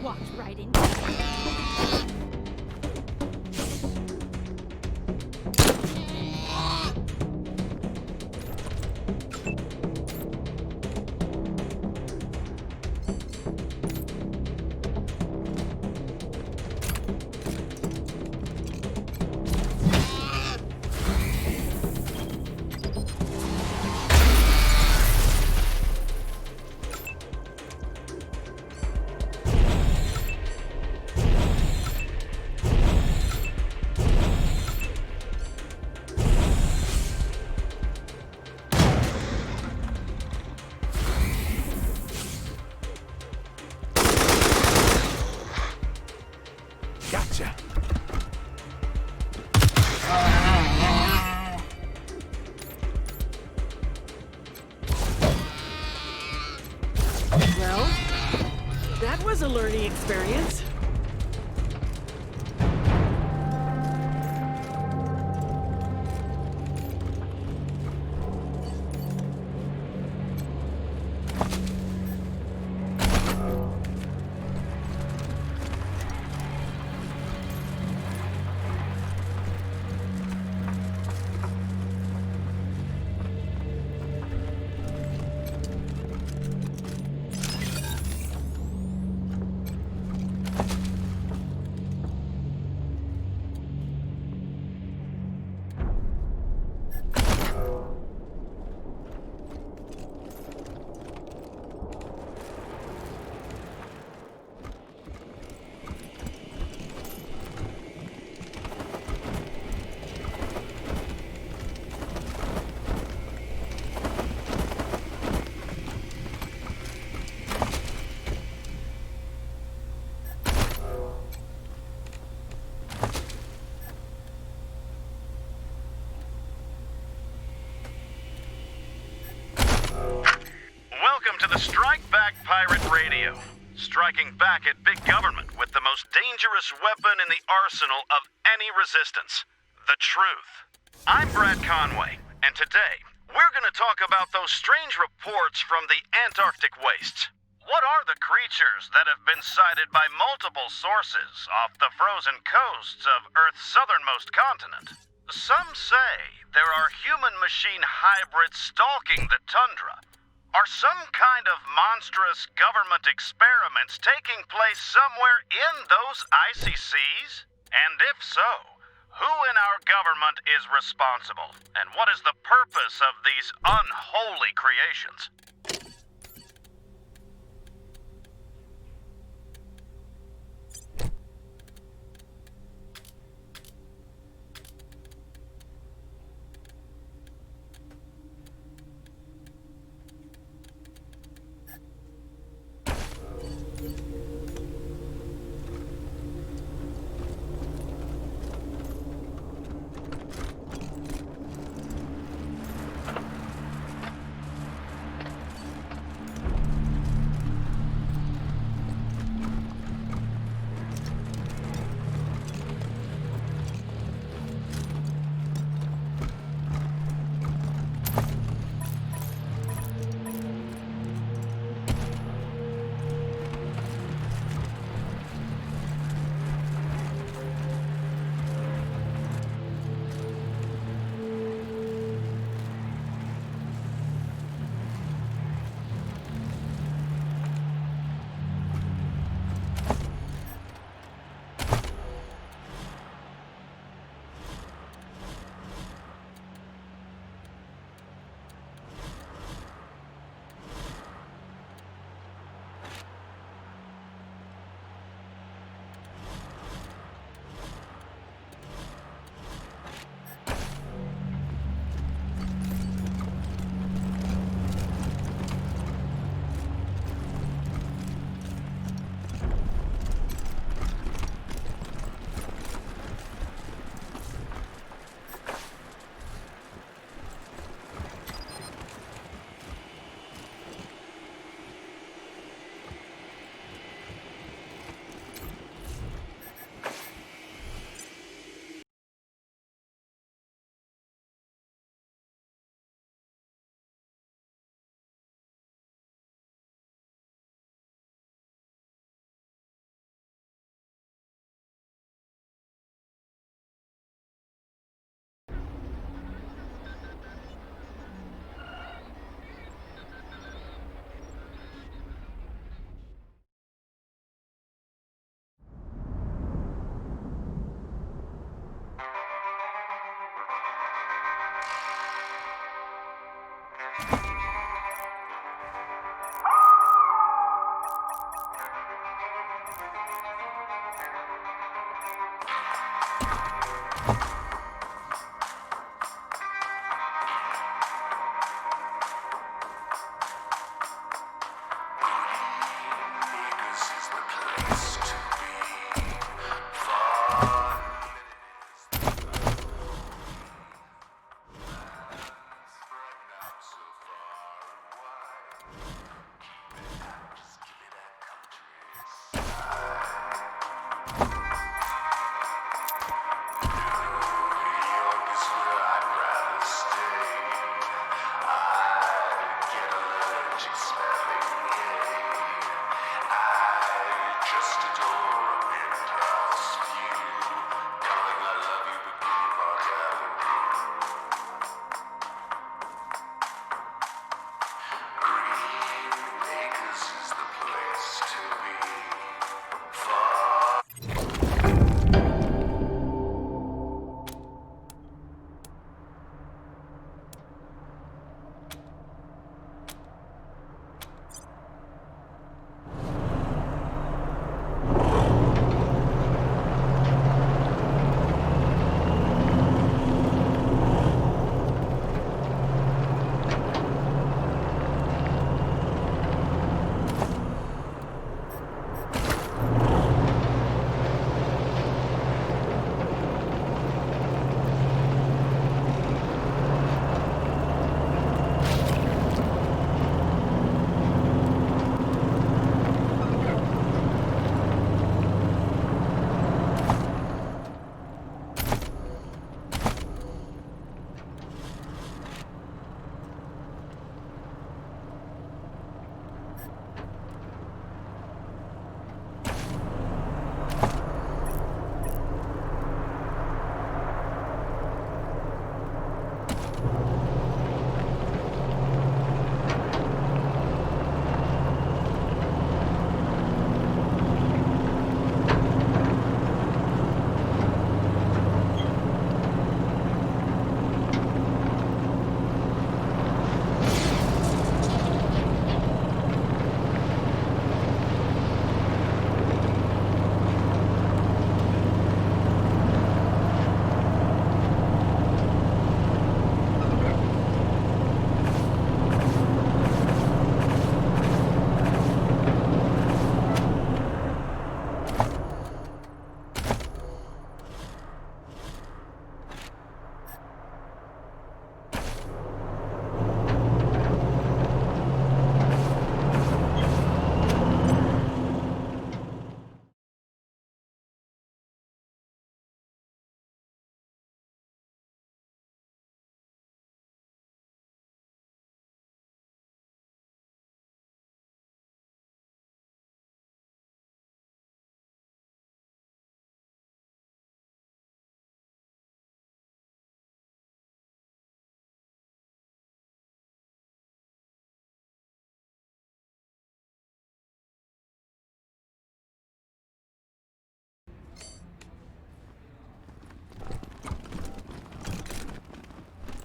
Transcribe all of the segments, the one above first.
Walked right into it. Gotcha. Well, that was a learning experience. Welcome to the Strike Back Pirate Radio. Striking back at big government with the most dangerous weapon in the arsenal of any resistance. The truth. I'm Brad Conway, and today, we're gonna talk about those strange reports from the Antarctic wastes. What are the creatures that have been sighted by multiple sources off the frozen coasts of Earth's southernmost continent? Some say there are human-machine hybrids stalking the tundra. Are some kind of monstrous government experiments taking place somewhere in those icy seas? And if so, who in our government is responsible? And what is the purpose of these unholy creations?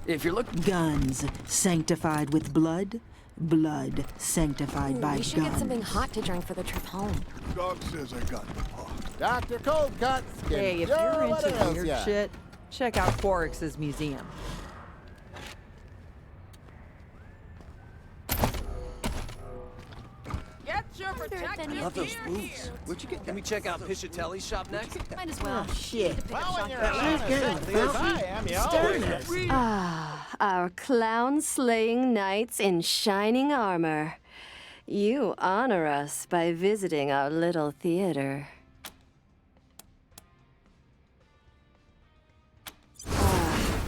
If you're looking... Guns sanctified with blood, blood sanctified by We should guns. get something hot to drink for the trip home. Doc says I got the pot. Dr. Cold Cuts can Hey, if sure you're what into else, weird yeah. shit, check out Quarix's museum. Love those boots. Where'd you get Can we check out Pishatelli's shop next? Might as well. Shit. Well, when you're around as sexy as I am, you always... Ah, our clown-slaying knights in shining armor. You honor us by visiting our little theater.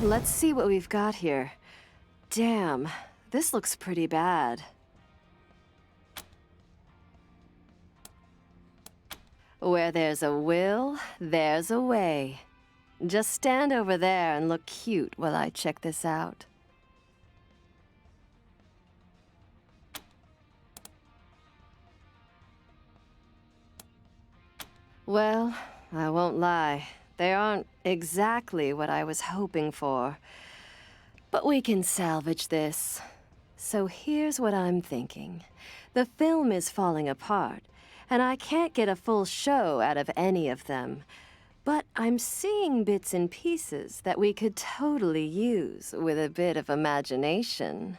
Let's see what we've got here. Damn, this looks pretty bad. Where there's a will, there's a way. Just stand over there and look cute while I check this out. Well, I won't lie. They aren't exactly what I was hoping for. But we can salvage this. So here's what I'm thinking. The film is falling apart, and I can't get a full show out of any of them. But I'm seeing bits and pieces that we could totally use with a bit of imagination.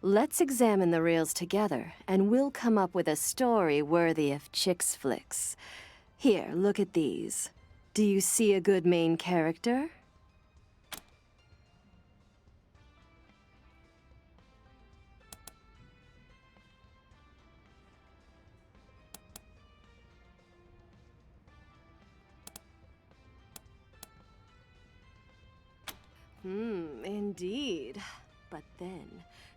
Let's examine the reels together, and we'll come up with a story worthy of Chicks Flicks. Here, look at these. Do you see a good main character? Indeed. But then,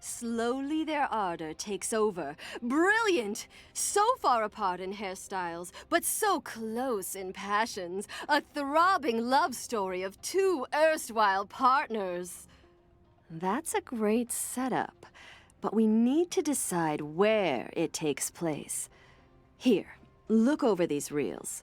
slowly their ardor takes over. Brilliant! So far apart in hairstyles, but so close in passions. A throbbing love story of two erstwhile partners. That's a great setup, but we need to decide where it takes place. Here, look over these reels.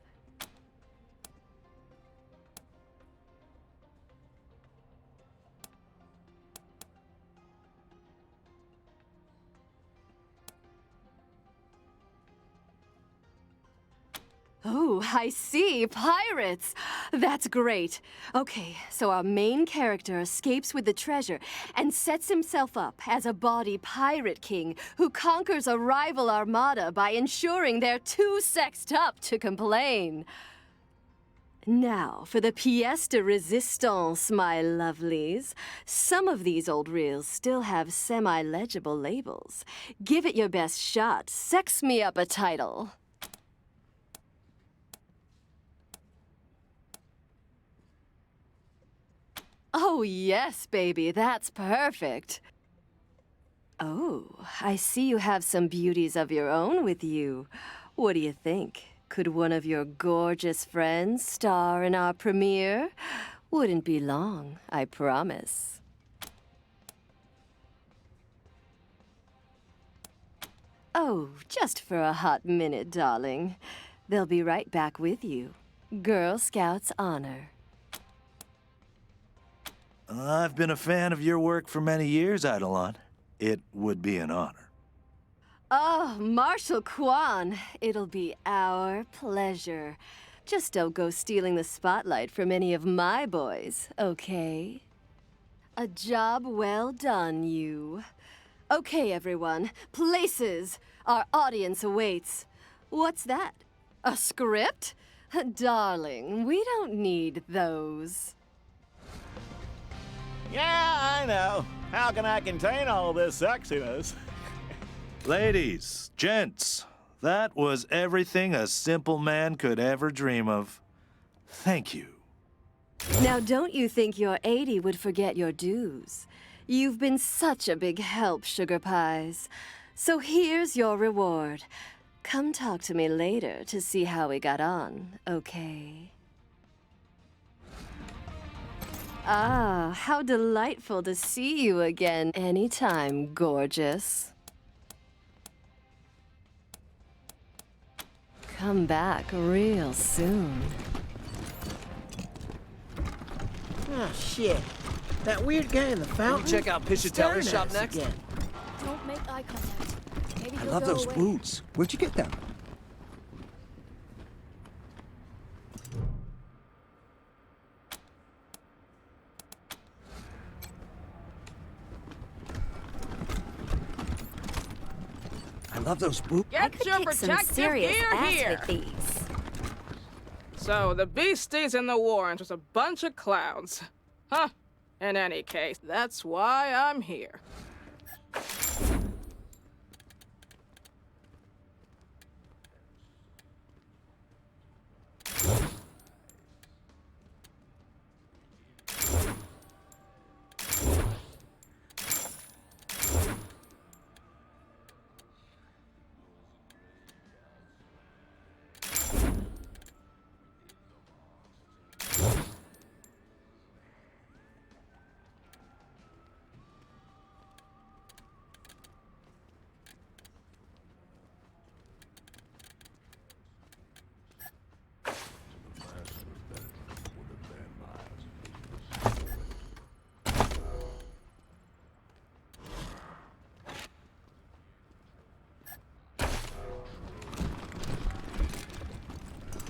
Oh, I see. Pirates! That's great. Okay, so our main character escapes with the treasure and sets himself up as a bawdy pirate king who conquers a rival armada by ensuring they're too sexed up to complain. Now, for the pièce de résistance, my lovelies. Some of these old reels still have semi-legible labels. Give it your best shot. Sex me up a title. Oh, yes, baby, that's perfect. Oh, I see you have some beauties of your own with you. What do you think? Could one of your gorgeous friends star in our premiere? Wouldn't be long, I promise. Oh, just for a hot minute, darling. They'll be right back with you. Girl Scouts honor. I've been a fan of your work for many years, Eidolon. It would be an honor. Oh, Marshal Kwan, it'll be our pleasure. Just don't go stealing the spotlight from any of my boys, okay? A job well done, you. Okay, everyone. Places! Our audience awaits. What's that? A script? Darling, we don't need those. Yeah, I know. How can I contain all this sexiness? Ladies, gents, that was everything a simple man could ever dream of. Thank you. Now, don't you think your 80 would forget your dues? You've been such a big help, Sugar Pies. So here's your reward. Come talk to me later to see how we got on, okay? Ah, how delightful to see you again anytime, gorgeous. Come back real soon. Oh, shit. That weird guy in the fountain? check out Piscatelli's shop staring at us next? again. Don't make eye contact. Maybe I he'll love go those away. boots. Where'd you get them? I love those boots. I Get could your kick some protective serious gear ass here. with these. So, the beasties and the warrants was a bunch of clowns. Huh. In any case, that's why I'm here.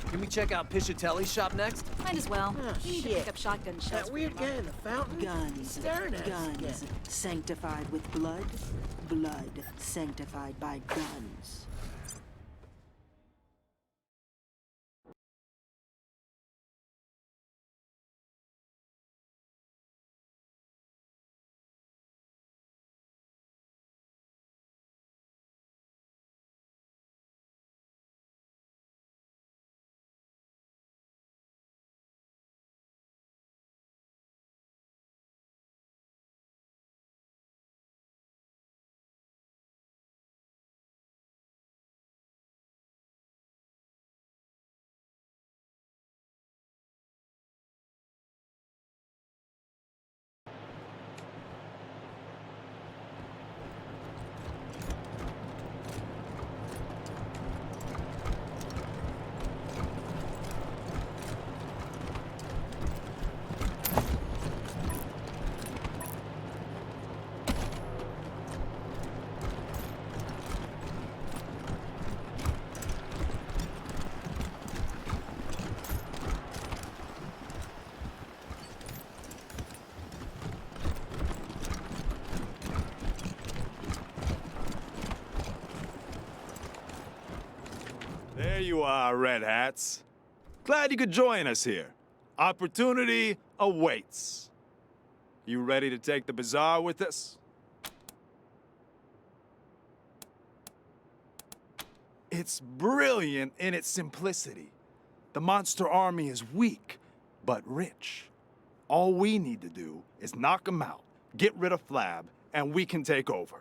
Can we check out Piscatelli's shop next? Might as well. Oh, You need to shit. pick up shotgun shells. That weird guy in the fountain? Guns, Staring at us guns, again. sanctified with blood, blood sanctified by guns. There you are, Red Hats. Glad you could join us here. Opportunity awaits. You ready to take the bazaar with us? It's brilliant in its simplicity. The monster army is weak, but rich. All we need to do is knock them out, get rid of Flab, and we can take over.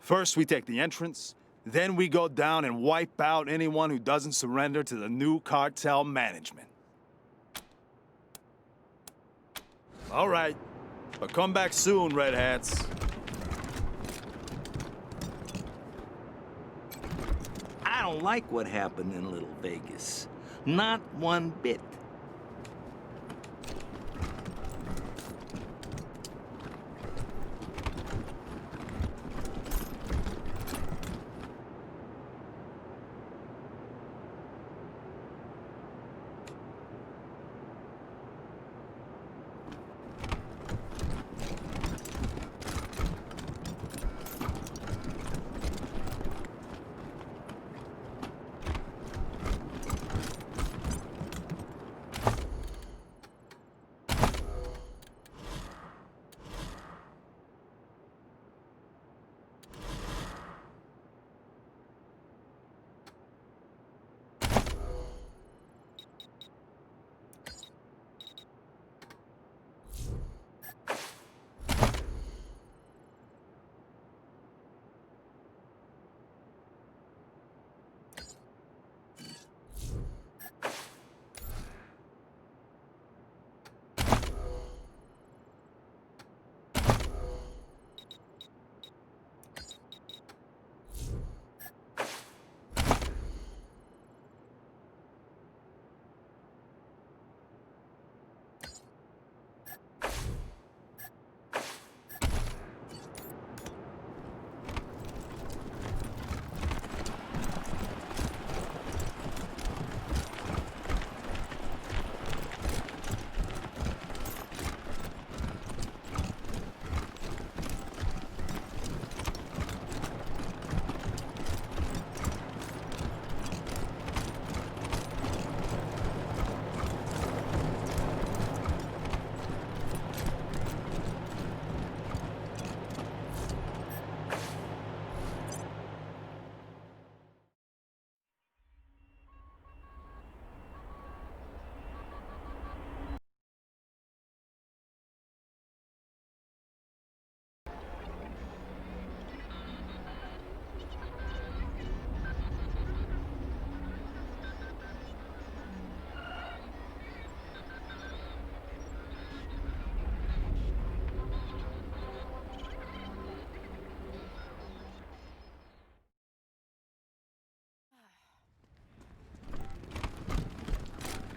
First, we take the entrance, then we go down and wipe out anyone who doesn't surrender to the new cartel management. All right, but come back soon, Red Hats. don't like what happened in Little Vegas. Not one bit.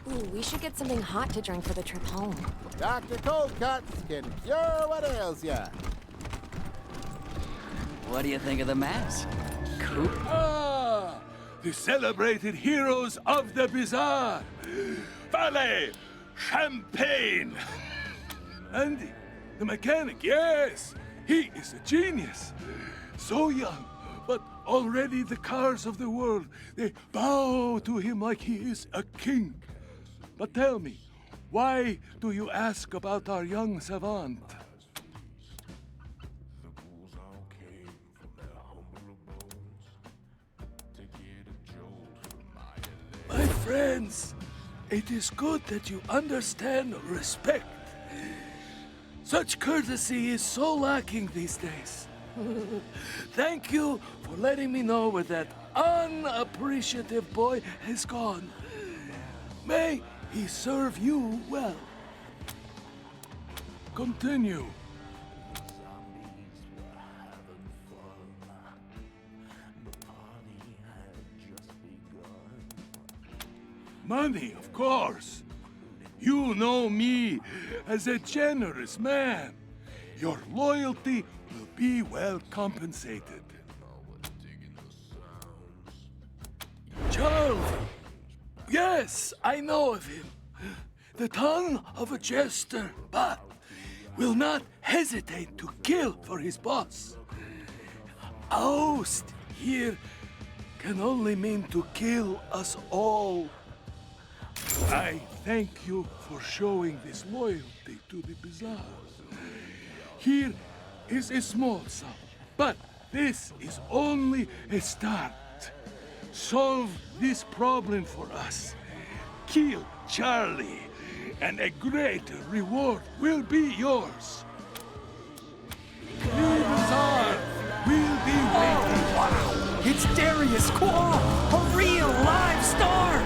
Ooh, we should get something hot to drink for the trip home. Dr. Cold Cuts can cure what ails ya. What do you think of the mask? Cool. Ah, the celebrated heroes of the bazaar. Valet, champagne. Andy, the mechanic, yes. He is a genius. So young, but already the cars of the world, they bow to him like he is a king. But tell me, why do you ask about our young savant? My friends, it is good that you understand respect. Such courtesy is so lacking these days. Thank you for letting me know where that unappreciative boy has gone. May he serve you well. Continue. Money, of course. You know me as a generous man. Your loyalty will be well compensated. Charlie. Yes, I know of him. The tongue of a jester, but will not hesitate to kill for his boss. A host here can only mean to kill us all. I thank you for showing this loyalty to the bazaar. Here is a small sum, but this is only a start. Solve this problem for us. Kill Charlie, and a great reward will be yours. The bazaar will be waiting. Wow! It's Darius Quall, a real live star!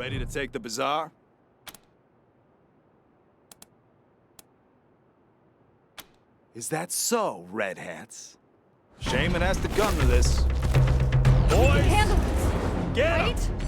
Ready to take the bazaar? Is that so, Red Hats? Shaman has to come to this. Boys, Handle this, get 'em! right?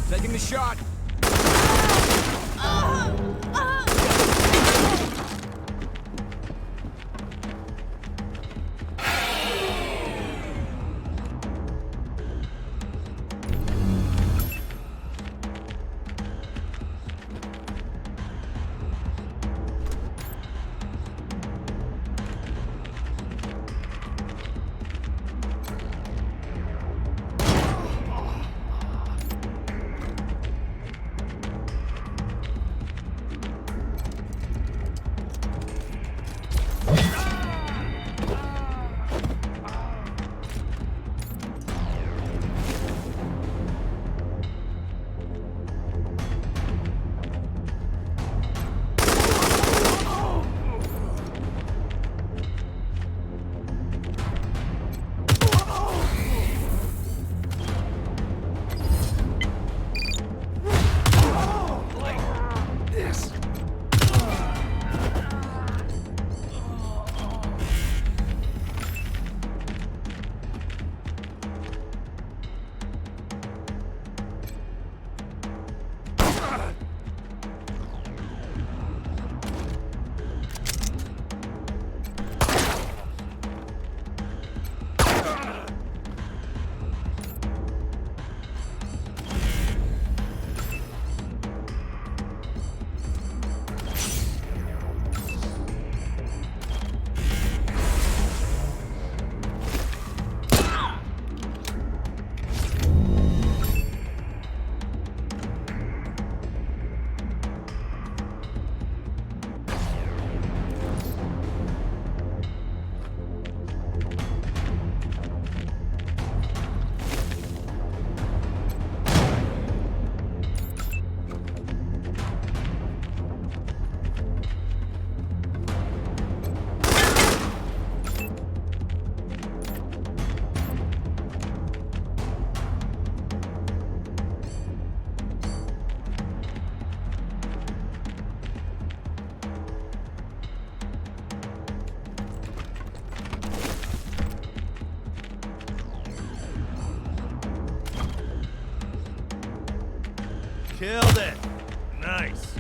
Taking the shot. Killed it. Nice.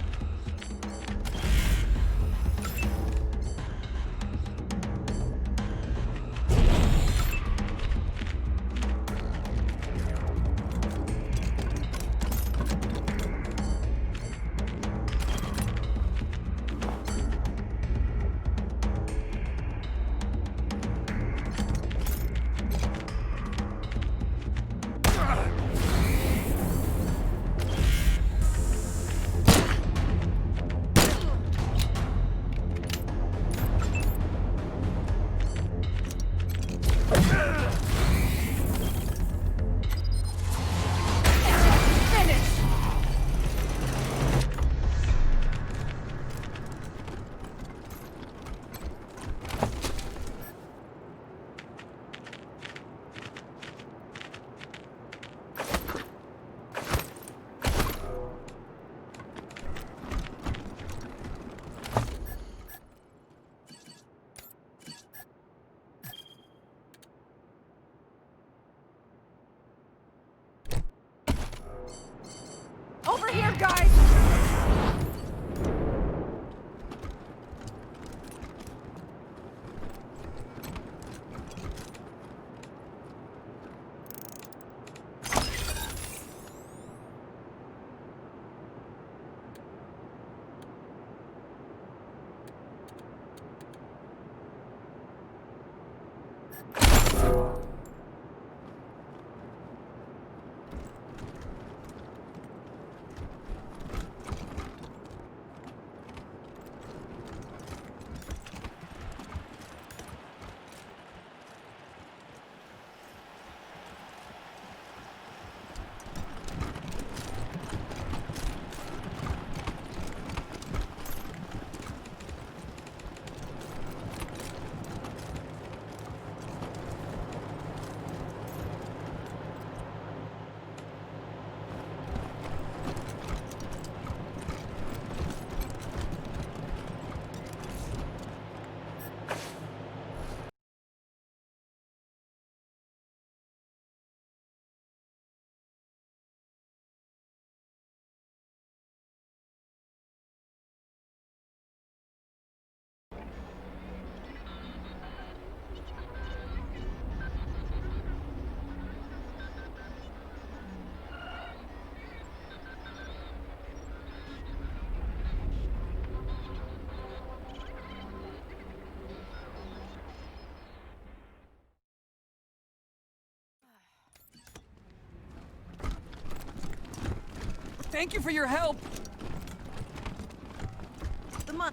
Thank you for your help.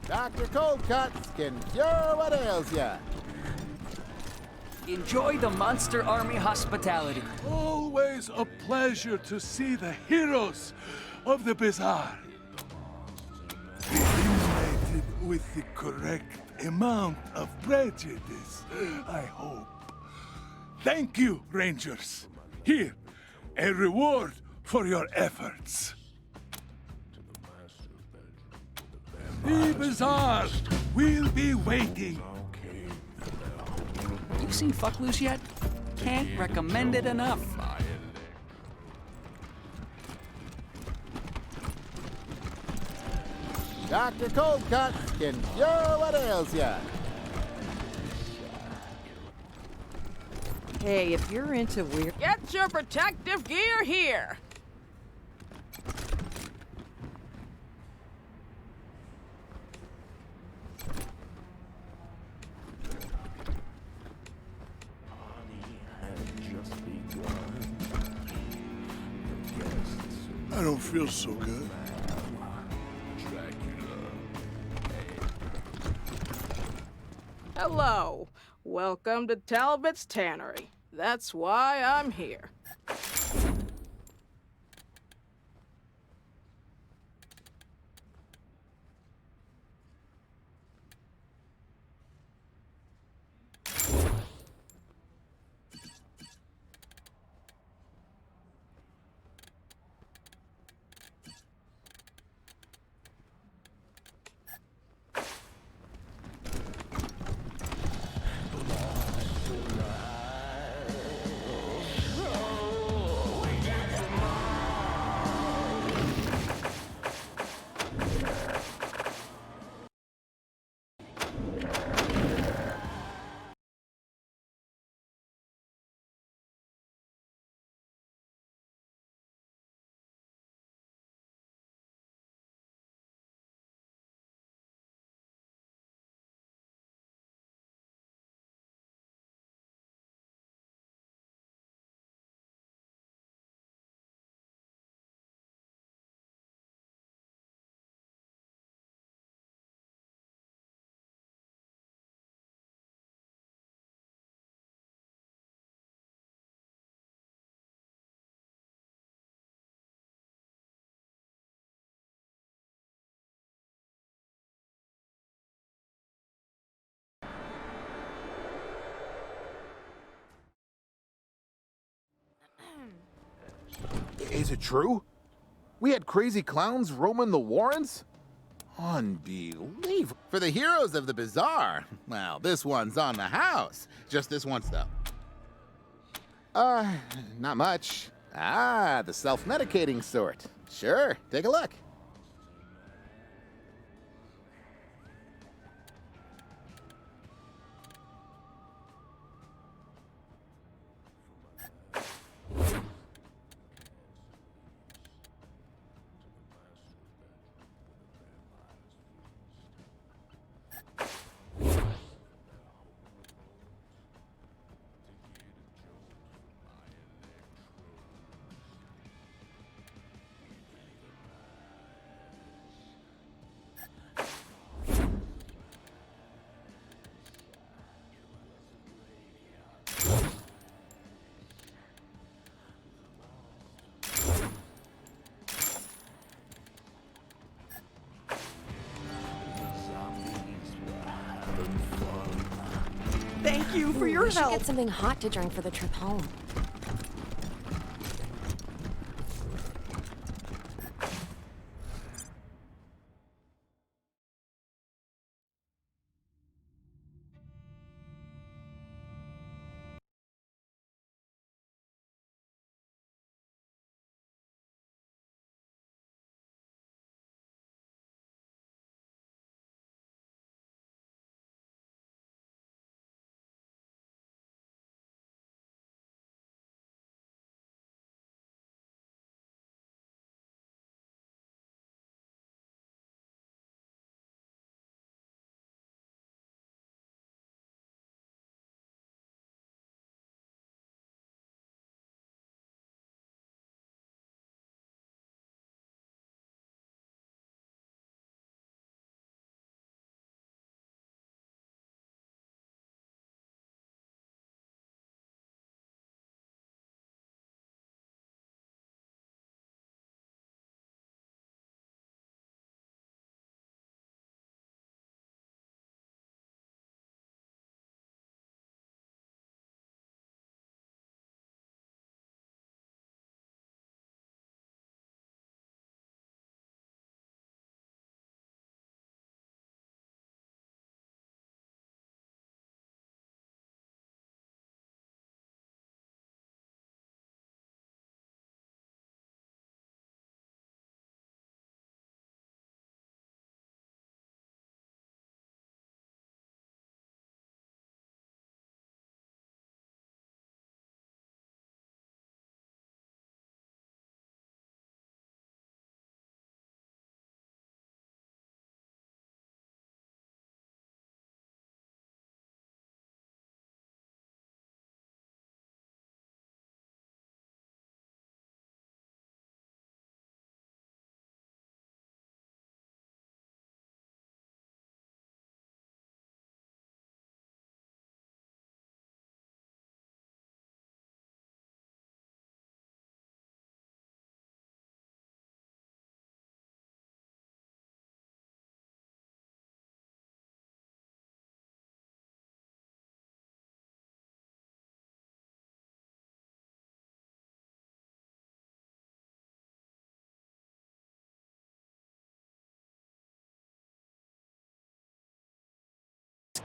Dr. Cold Cuts can cure what ails ya. Enjoy the Monster Army hospitality. Always a pleasure to see the heroes of the bazaar. Illuminated with the correct amount of prejudice, I hope. Thank you, Rangers. Here, a reward for your efforts. The bazaar will be waiting. You seen Fuckloose yet? Can't recommend it enough. Dr. Cold Cuts can cure what ails ya. Hey, if you're into weird... Get your protective gear here! I don't feel so good. Hello. Welcome to Talbot's Tannery. That's why I'm here. Is it true? We had crazy clowns roaming the Warrens? Unbelievable. For the heroes of the bazaar. Well, this one's on the house. Just this once, though. Not much. Ah, the self-medicating sort. Sure, take a look. Thank you for your we should help. get something hot to drink for the trip home.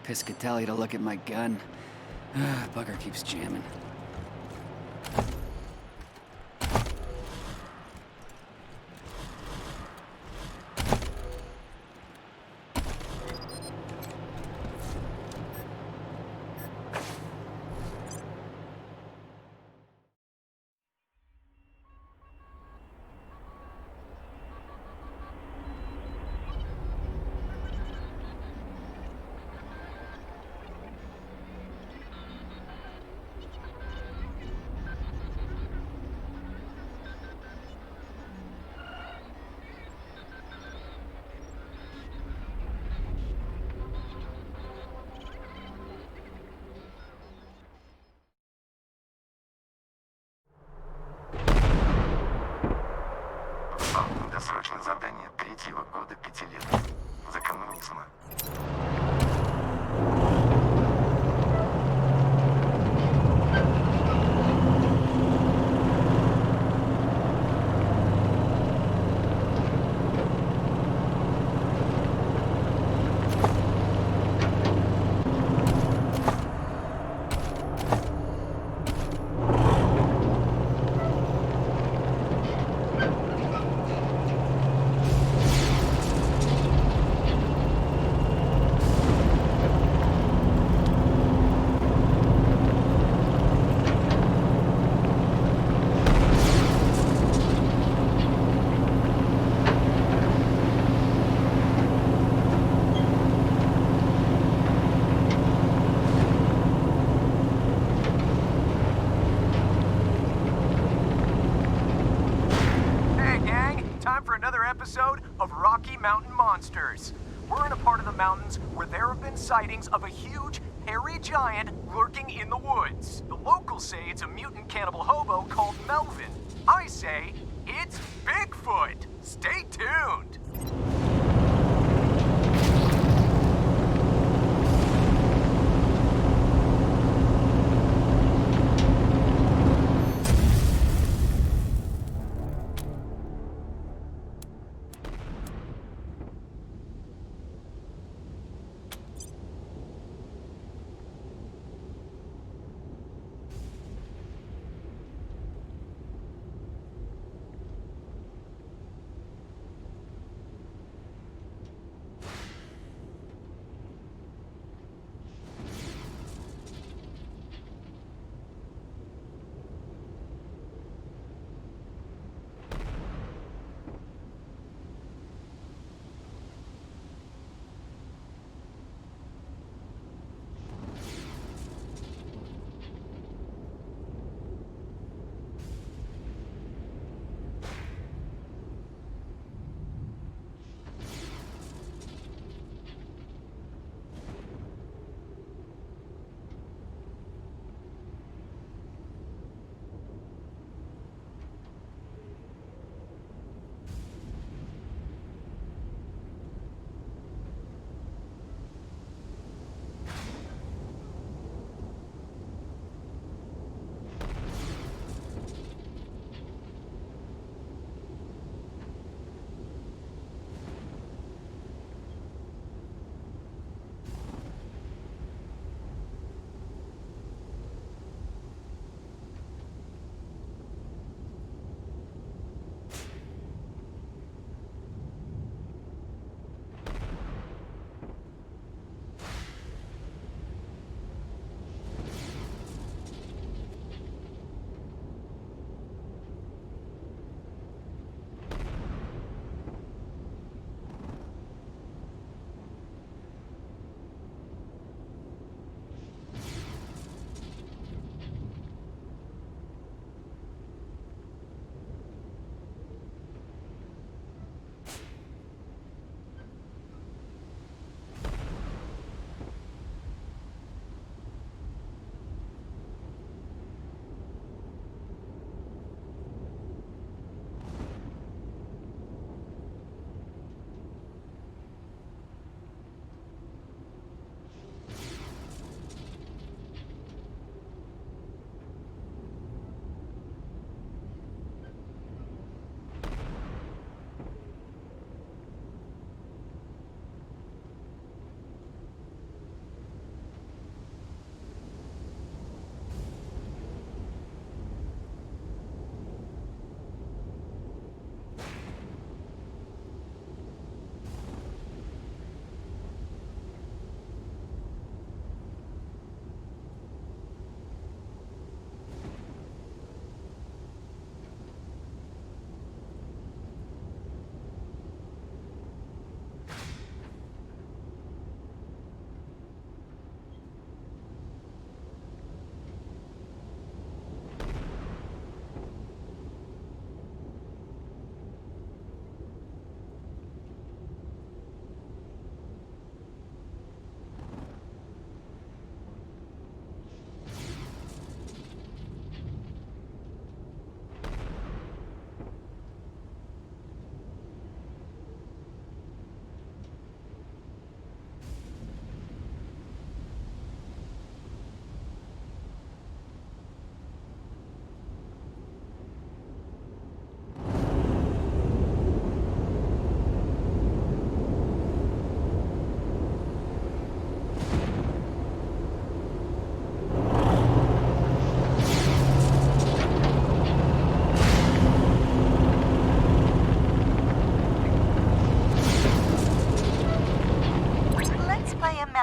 Piscatelli to look at my gun. Bugger keeps jamming. Досрочное задание третьего года пятилетки. За коммунизма. Episode of Rocky Mountain Monsters. We're in a part of the mountains where there have been sightings of a huge, hairy giant lurking in the woods. The locals say it's a mutant cannibal hobo called Melvin. I say it's Bigfoot. Stay tuned.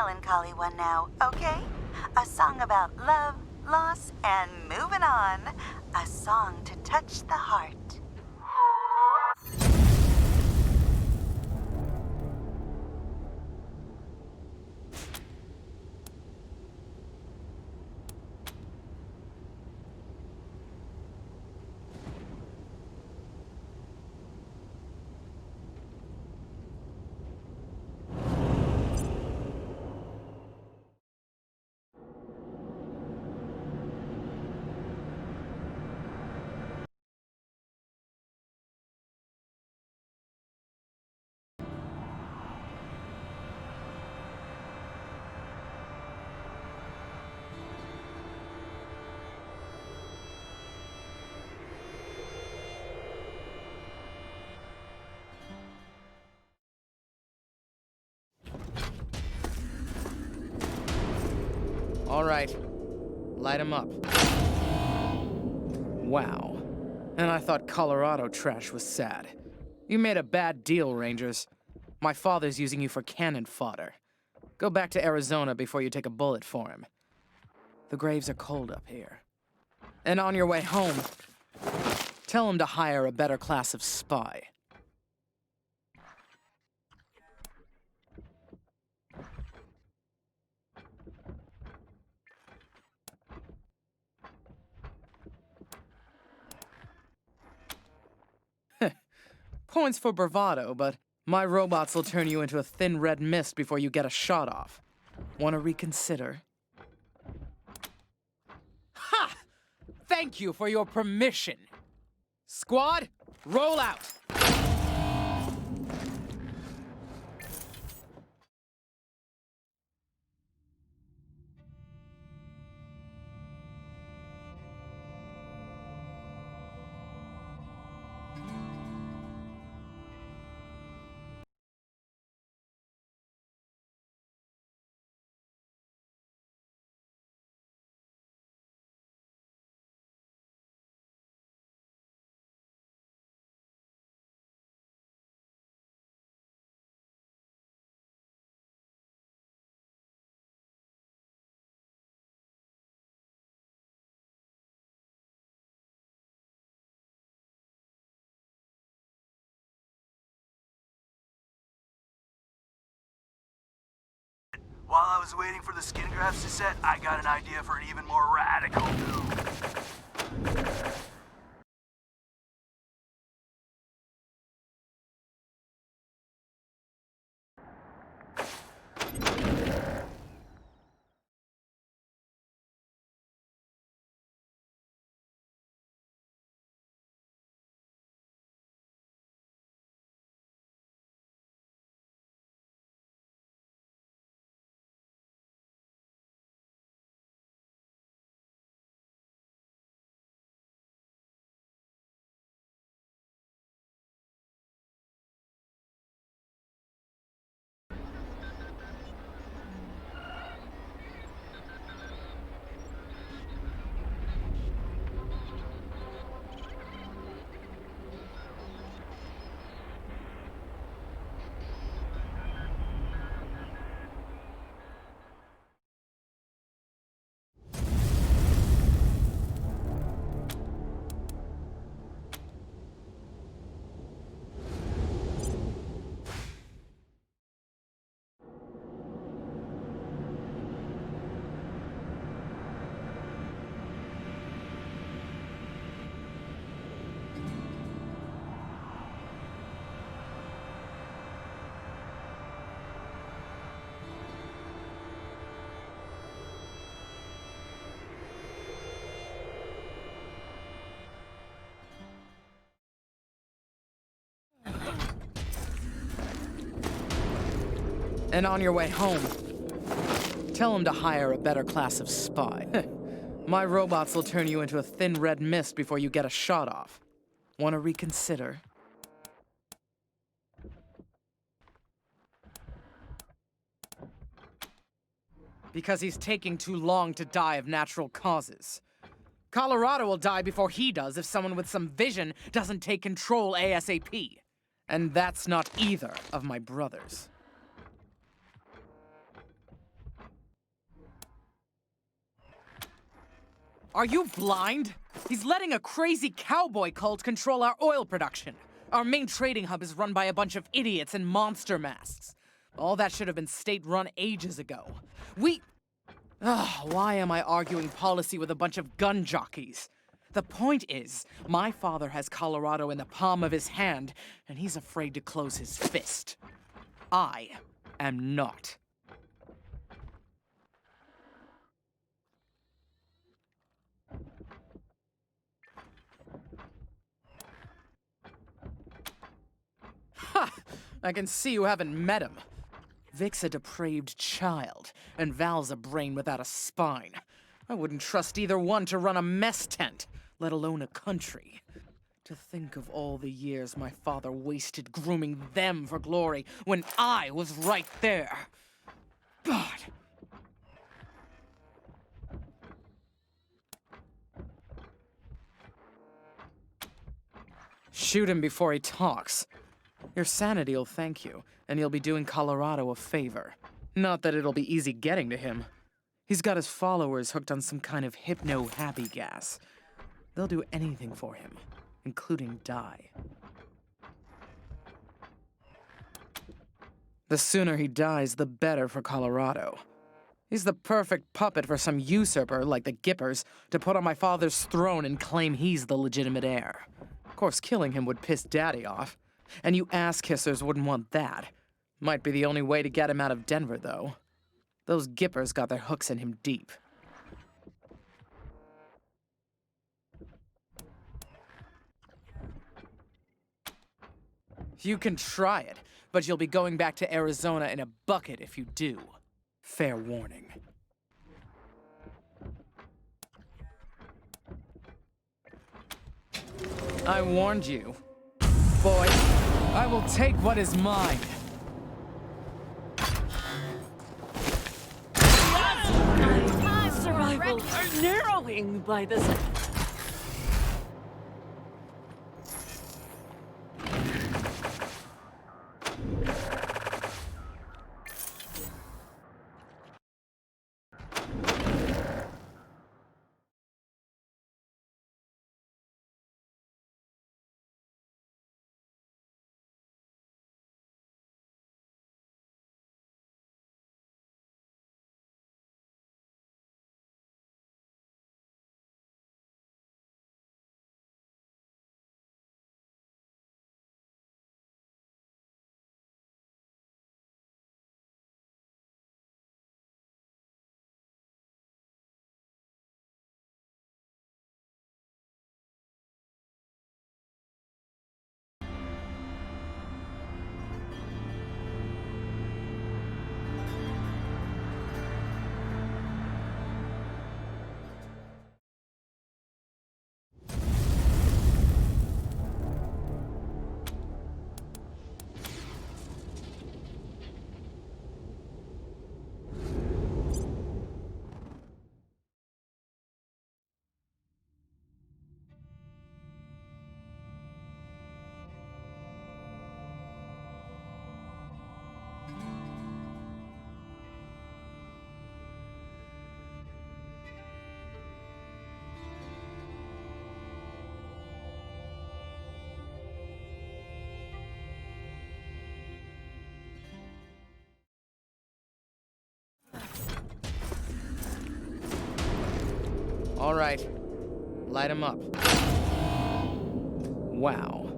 melancholy one now, okay? A song about love, loss, and moving on. A song to touch the heart. All right, light 'em up. Wow. And I thought Colorado trash was sad. You made a bad deal, Rangers. My father's using you for cannon fodder. Go back to Arizona before you take a bullet for him. The graves are cold up here. And on your way home, tell him to hire a better class of spy. Points for bravado, but my robots will turn you into a thin red mist before you get a shot off. Want to reconsider? Ha! Thank you for your permission. Squad, roll out. While I was waiting for the skin grafts to set, I got an idea for an even more radical move. And on your way home, tell him to hire a better class of spy. My robots will turn you into a thin red mist before you get a shot off. Want to reconsider? Because he's taking too long to die of natural causes. Colorado will die before he does if someone with some vision doesn't take control ASAP. And that's not either of my brothers. Are you blind? He's letting a crazy cowboy cult control our oil production. Our main trading hub is run by a bunch of idiots in monster masks. All that should have been state-run ages ago. Why am I arguing policy with a bunch of gun jockeys? The point is, my father has Colorado in the palm of his hand, and he's afraid to close his fist. I am not. Ha! I can see you haven't met him. Vic's a depraved child, and Val's a brain without a spine. I wouldn't trust either one to run a mess tent, let alone a country. To think of all the years my father wasted grooming them for glory when I was right there. God. Shoot him before he talks. Your sanity'll thank you, and you'll be doing Colorado a favor. Not that it'll be easy getting to him. He's got his followers hooked on some kind of hypno-happy gas. They'll do anything for him, including die. The sooner he dies, the better for Colorado. He's the perfect puppet for some usurper like the Gippers to put on my father's throne and claim he's the legitimate heir. Of course, killing him would piss Daddy off. And you ass-kissers wouldn't want that. Might be the only way to get him out of Denver, though. Those Gippers got their hooks in him deep. You can try it, but you'll be going back to Arizona in a bucket if you do. Fair warning. I warned you. Boy, I will take what is mine. My survival are narrowing by this. All right, light him up. Wow.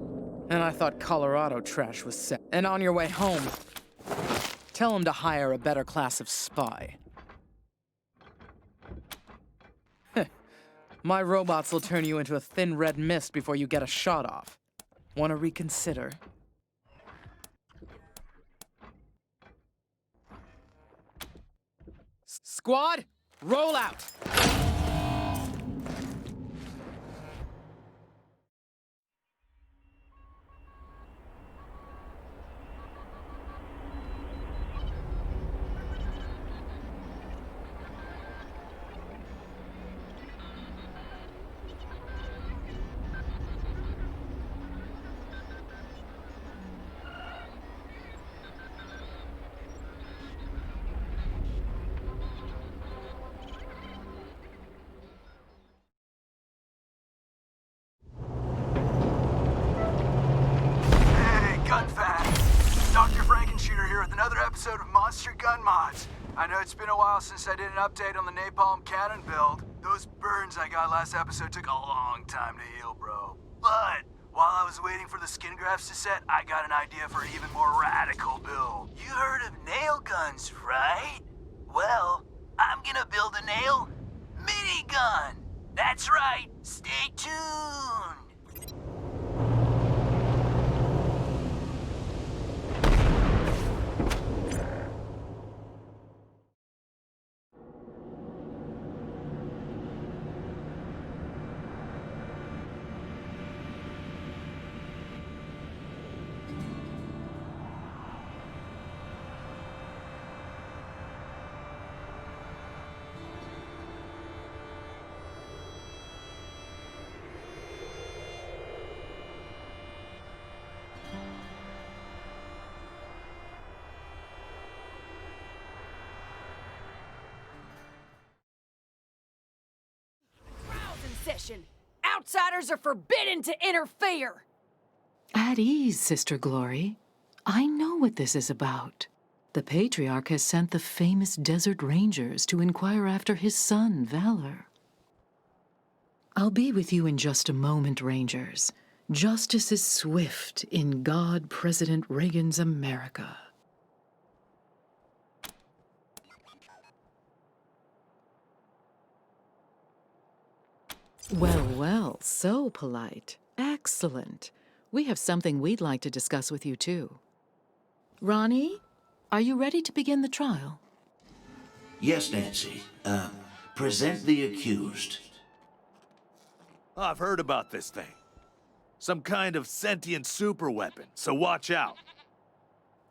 And I thought Colorado trash was set. And on your way home, tell him to hire a better class of spy. My robots will turn you into a thin red mist before you get a shot off. Want to reconsider? Squad, roll out! episode of Monster Gun Mods. I know it's been a while since I did an update on the napalm cannon build. Those burns I got last episode took a long time to heal, bro. But while I was waiting for the skin grafts to set, I got an idea for an even more radical build. You heard of nail guns, right? Well, I'm gonna build a nail minigun. That's right. Stay tuned. Session. Outsiders are forbidden to interfere. At ease, Sister Glory. I know what this is about. The Patriarch has sent the famous Desert Rangers to inquire after his son, Valor. I'll be with you in just a moment, Rangers. Justice is swift in God President Reagan's America. Well, well, so polite. Excellent. We have something we'd like to discuss with you, too. Ronnie, are you ready to begin the trial? Yes, Nancy. Present the accused. I've heard about this thing. Some kind of sentient superweapon, so watch out.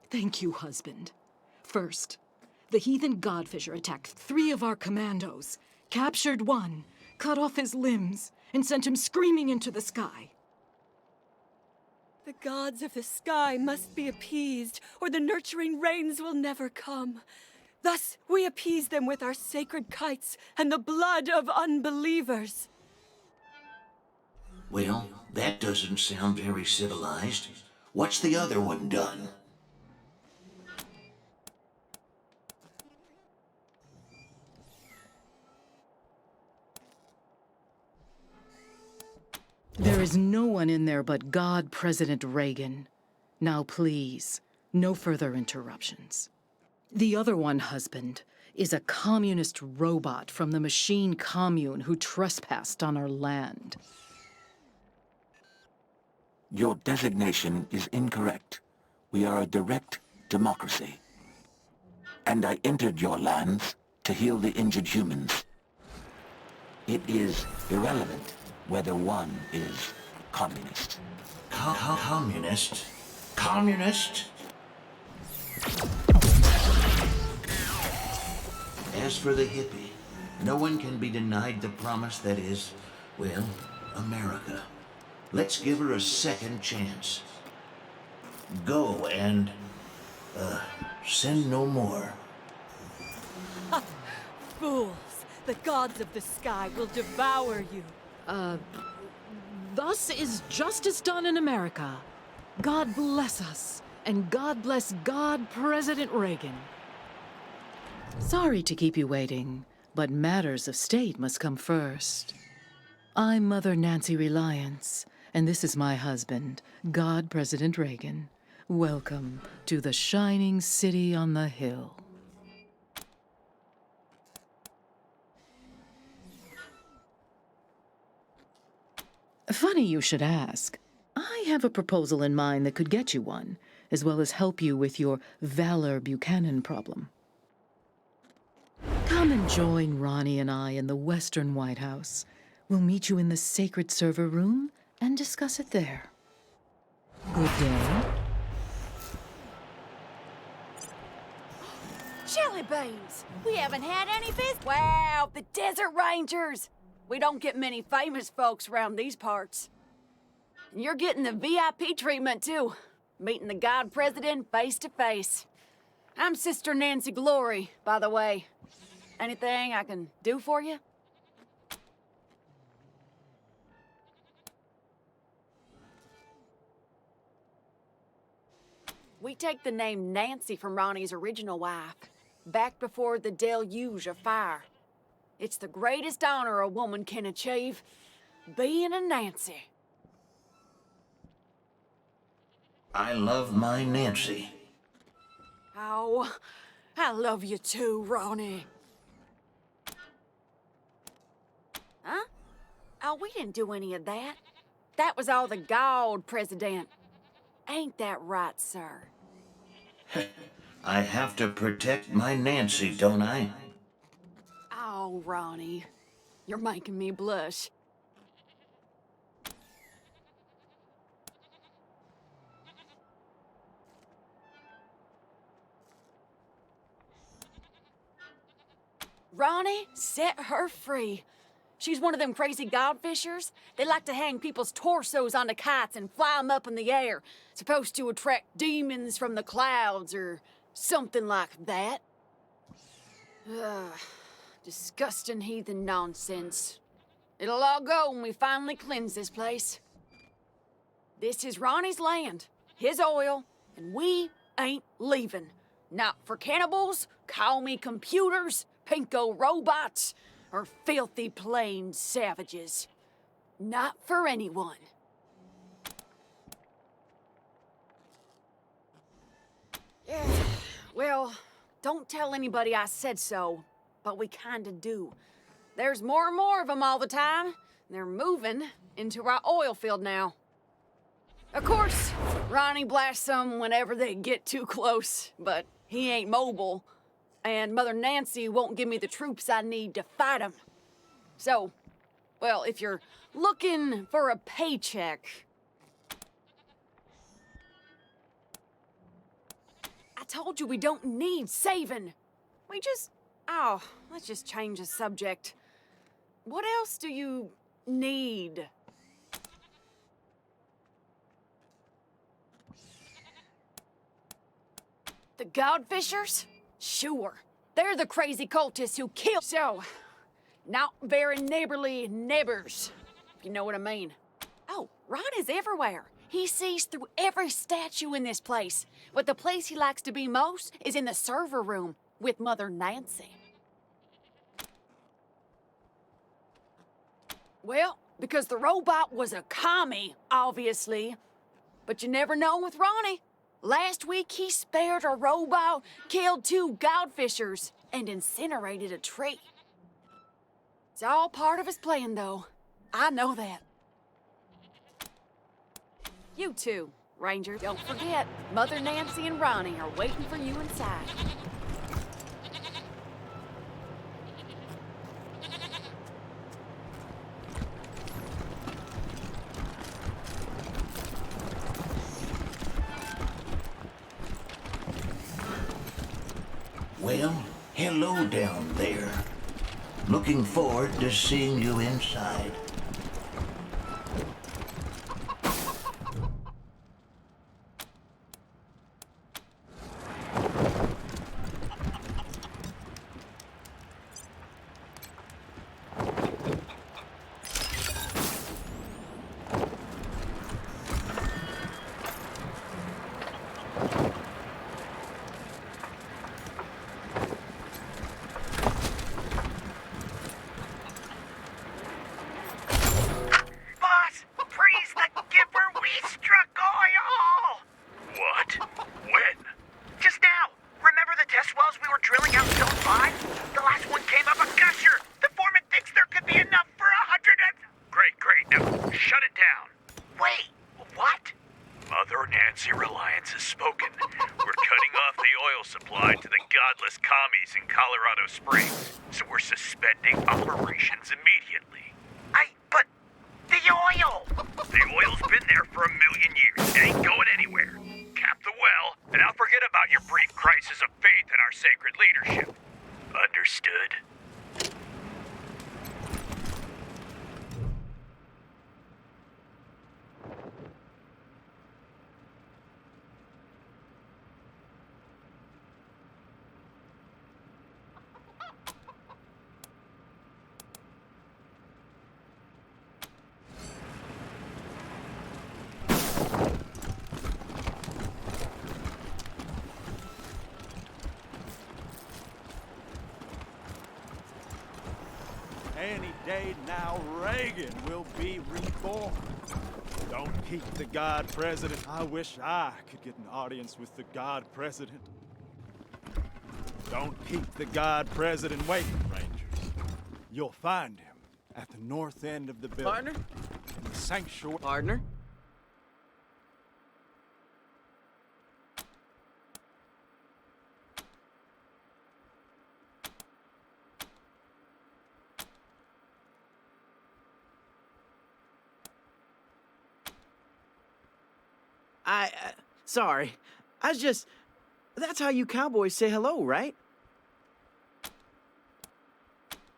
Thank you, husband. First, the heathen Godfisher attacked 3 of our commandos, captured 1, cut off his limbs, and sent him screaming into the sky. The gods of the sky must be appeased, or the nurturing rains will never come. Thus, we appease them with our sacred kites and the blood of unbelievers. Well, that doesn't sound very civilized. What's the other one done? There is no one in there but God President Reagan. Now please, no further interruptions. The other one, husband, is a communist robot from the machine commune who trespassed on our land. Your designation is incorrect. We are a direct democracy. And I entered your lands to heal the injured humans. It is irrelevant whether one is communist. Communist? Communist? As for the hippie, no one can be denied the promise that is, well, America. Let's give her a second chance. Go and, send no more. Fools! The gods of the sky will devour you. Thus is justice done in America. God bless us, and God bless God President Reagan. Sorry to keep you waiting, but matters of state must come first. I'm Mother Nancy Reliance, and this is my husband, God President Reagan. Welcome to the shining city on the hill. Funny you should ask. I have a proposal in mind that could get you one, as well as help you with your Valor Buchanan problem. Come and join Ronnie and I in the Western White House. We'll meet you in the sacred server room and discuss it there. Good day. Jelly beans! We haven't had any visit. Wow, the Desert Rangers! We don't get many famous folks around these parts. And you're getting the VIP treatment, too. Meeting the God President face to face. I'm Sister Nancy Glory, by the way. Anything I can do for you? We take the name Nancy from Ronnie's original wife, back before the deluge of fire. It's the greatest honor a woman can achieve, being a Nancy. I love my Nancy. Oh, I love you too, Ronnie. Huh? Oh, we didn't do any of that. That was all the God President. Ain't that right, sir? I have to protect my Nancy, don't I? Oh, Ronnie, you're making me blush. Ronnie, set her free. She's one of them crazy godfishers. They like to hang people's torsos onto kites and fly them up in the air. Supposed to attract demons from the clouds or something like that. Ugh, disgusting heathen nonsense. It'll all go when we finally cleanse this place. This is Ronnie's land, his oil, and we ain't leaving. Not for cannibals, call me computers, pinko robots, or filthy plain savages. Not for anyone. Well, don't tell anybody I said so, but we kinda do. There's more and more of them all the time. They're moving into our oil field now. Of course, Ronnie blasts them whenever they get too close, but he ain't mobile, and Mother Nancy won't give me the troops I need to fight him. So, well, if you're looking for a paycheck, I told you we don't need saving. We just, let's just change the subject. What else do you need? The Godfishers? Sure. They're the crazy cultists who kill. So, not very neighborly neighbors, if you know what I mean. Oh, Ron is everywhere. He sees through every statue in this place. But the place he likes to be most is in the server room with Mother Nancy. Well, because the robot was a commie, obviously. But you never know with Ronnie. Last week, he spared a robot, killed 2 godfishers, and incinerated a tree. It's all part of his plan, though. I know that. You too, Ranger. Don't forget, Mother Nancy and Ronnie are waiting for you inside. Well, hello down there. Looking forward to seeing you inside. Any day now, Reagan will be reborn. Don't keep the God President. I wish I could get an audience with the God President. Don't keep the God President waiting, Rangers. You'll find him at the north end of the building. Partner? In the sanctuary. Partner? Sorry. That's how you cowboys say hello, right?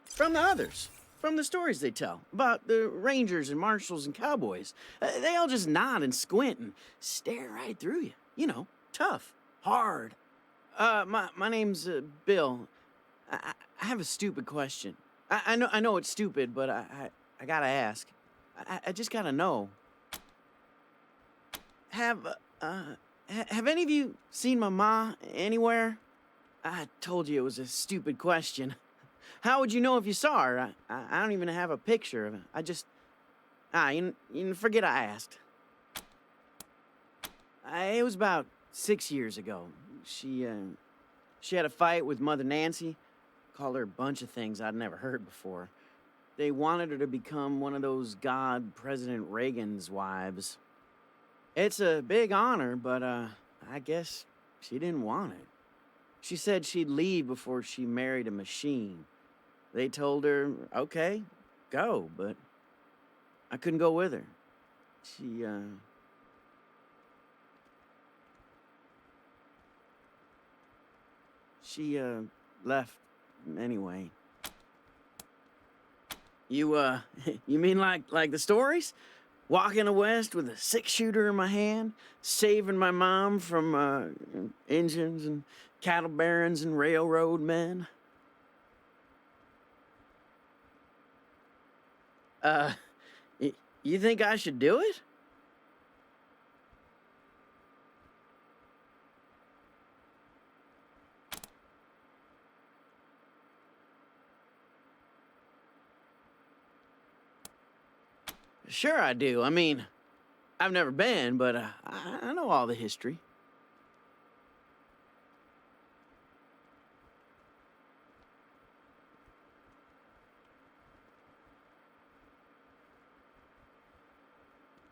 From the others. From the stories they tell about the rangers and marshals and cowboys. They all just nod and squint and stare right through you. You know, tough, hard. My name's Bill. I have a stupid question. I know it's stupid, but I gotta ask. I just gotta know. Have any of you seen my ma anywhere? I told you it was a stupid question. How would you know if you saw her? I don't even have a picture of her. You forget I asked. It was about 6 years ago. She had a fight with Mother Nancy. Called her a bunch of things I'd never heard before. They wanted her to become one of those God President Reagan's wives. It's a big honor, but I guess she didn't want it. She said she'd leave before she married a machine. They told her, okay, go, but I couldn't go with her. She left anyway. You mean like the stories? Walking the West with a 6-shooter in my hand, saving my mom from Injuns and cattle barons and railroad men. You think I should do it? Sure I do. I mean, I've never been, but I know all the history.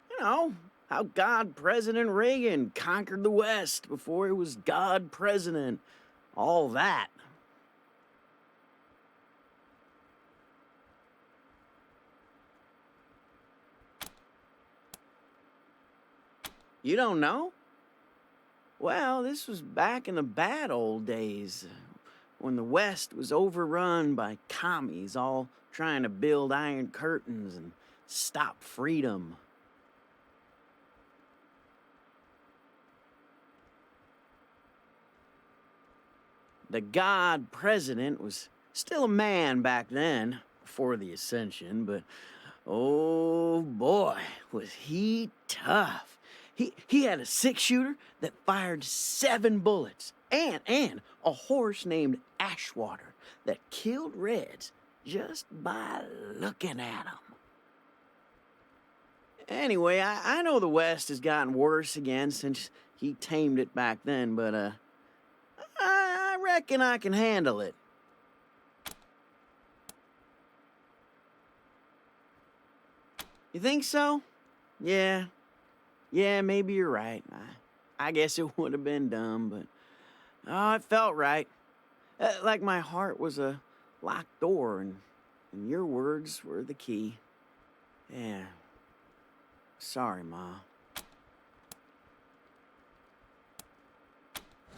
You know, how God President Reagan conquered the West before he was God President. All that. You don't know? Well, this was back in the bad old days, when the West was overrun by commies all trying to build iron curtains and stop freedom. The God President was still a man back then, before the ascension, but oh boy, was he tough. He had a 6-shooter that fired 7 bullets, and a horse named Ashwater that killed Reds just by looking at them. Anyway, I know the West has gotten worse again since he tamed it back then, but I reckon I can handle it. You think so? Yeah, maybe you're right. I guess it would have been dumb, but it felt right. Like my heart was a locked door, and your words were the key. Yeah. Sorry, Ma.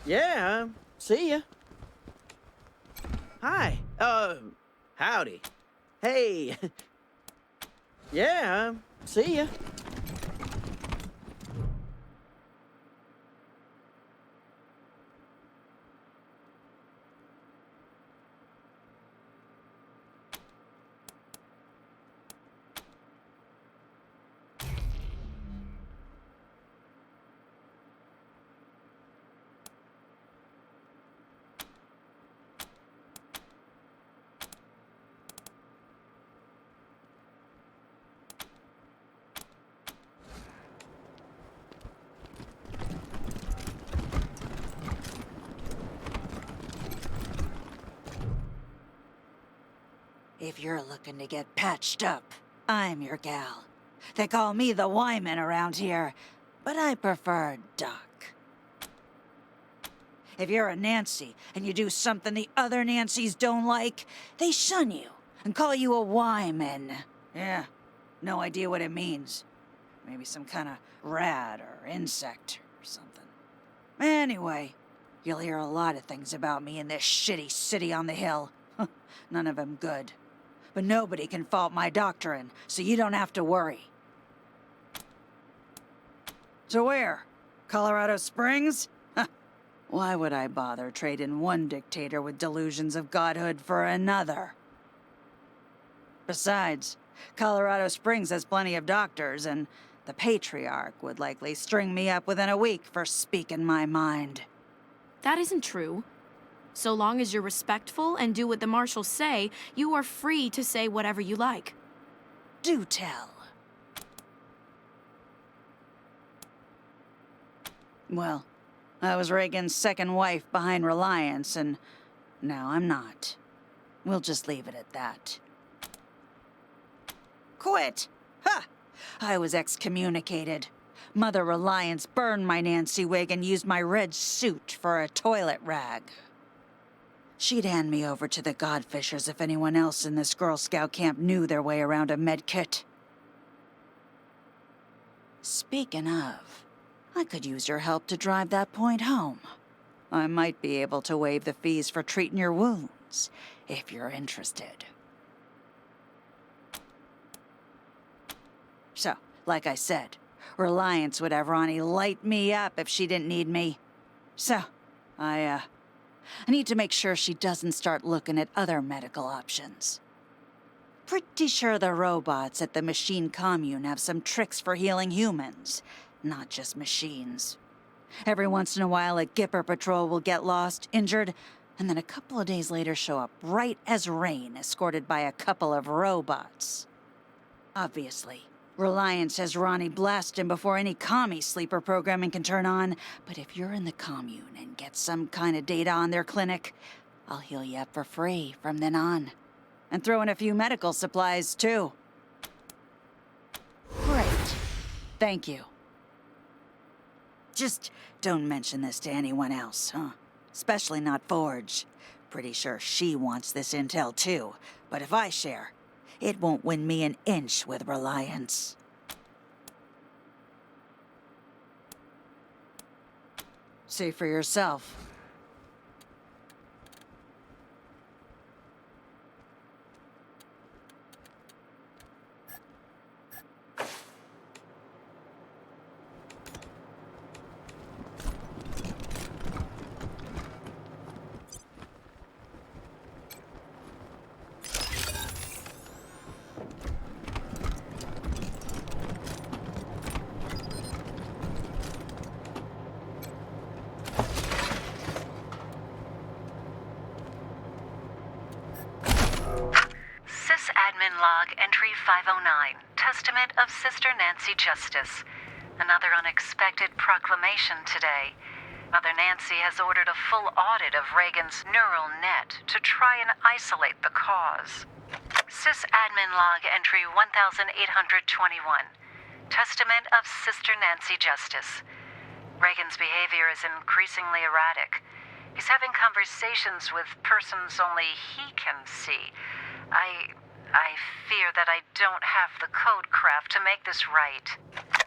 Yeah, see ya. Hi. Howdy. Hey. Yeah, see ya. If you're looking to get patched up, I'm your gal. They call me the Wyman around here, but I prefer Doc. If you're a Nancy and you do something the other Nancys don't like, they shun you and call you a Wyman. Yeah, no idea what it means. Maybe some kind of rat or insect or something. Anyway, you'll hear a lot of things about me in this shitty city on the hill. None of them good. But nobody can fault my doctrine, so you don't have to worry. So where? Colorado Springs? Why would I bother trading one dictator with delusions of godhood for another? Besides, Colorado Springs has plenty of doctors, and the Patriarch would likely string me up within a week for speaking my mind. That isn't true. So long as you're respectful and do what the marshals say, you are free to say whatever you like. Do tell. Well, I was Reagan's second wife behind Reliance, and now I'm not. We'll just leave it at that. Quit! Ha! I was excommunicated. Mother Reliance burned my Nancy wig and used my red suit for a toilet rag. She'd hand me over to the Godfishers if anyone else in this Girl Scout camp knew their way around a med kit. Speaking of, I could use your help to drive that point home. I might be able to waive the fees for treating your wounds, if you're interested. So, like I said, Reliance would have Ronnie light me up if she didn't need me. So, I need to make sure she doesn't start looking at other medical options. Pretty sure the robots at the machine commune have some tricks for healing humans, not just machines. Every once in a while, a Gipper patrol will get lost, injured, and then a couple of days later show up bright as rain, escorted by a couple of robots. Obviously, Reliance has Ronnie blast him before any commie sleeper programming can turn on, but if you're in the commune and get some kind of data on their clinic, I'll heal you up for free from then on. And throw in a few medical supplies, too. Great. Thank you. Just don't mention this to anyone else, huh? Especially not Forge. Pretty sure she wants this intel, too. But if I share, it won't win me an inch with Reliance. See for yourself. Sysadmin log entry 509, Testament of Sister Nancy Justice. Another unexpected proclamation today. Mother Nancy has ordered a full audit of Reagan's neural net to try and isolate the cause. Sysadmin log entry 1821, Testament of Sister Nancy Justice. Reagan's behavior is increasingly erratic. He's having conversations with persons only he can see. I fear that I don't have the code craft to make this right.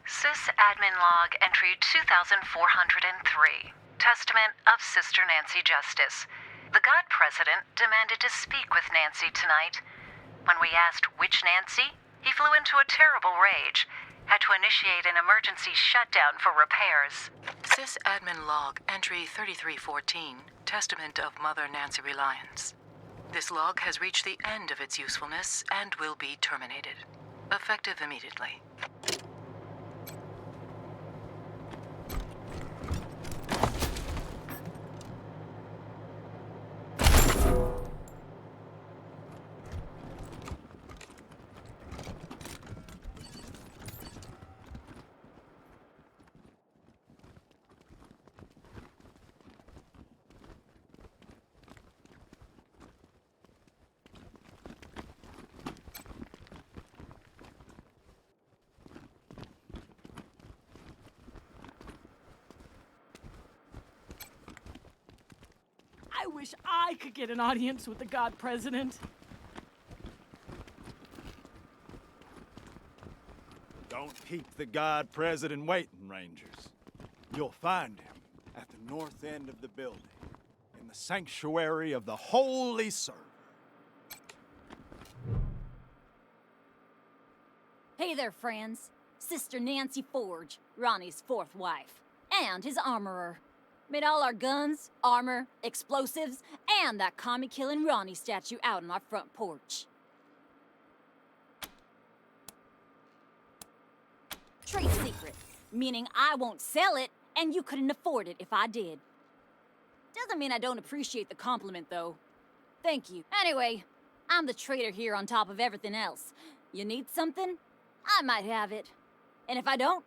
Sysadmin log entry 2403, Testament of Sister Nancy Justice. The God President demanded to speak with Nancy tonight. When we asked which Nancy, he flew into a terrible rage. Had to initiate an emergency shutdown for repairs. Sysadmin log entry 3314, Testament of Mother Nancy Reliance. This log has reached the end of its usefulness and will be terminated. Effective immediately. I wish I could get an audience with the God President. Don't keep the God President waiting, Rangers. You'll find him at the north end of the building, in the sanctuary of the Holy Server. Hey there, friends. Sister Nancy Forge, Ronnie's fourth wife, and his armorer. Made all our guns, armor, explosives, and that commie-killing Ronnie statue out on our front porch. Trade secret, meaning I won't sell it, and you couldn't afford it if I did. Doesn't mean I don't appreciate the compliment, though. Thank you. Anyway, I'm the trader here on top of everything else. You need something? I might have it. And if I don't,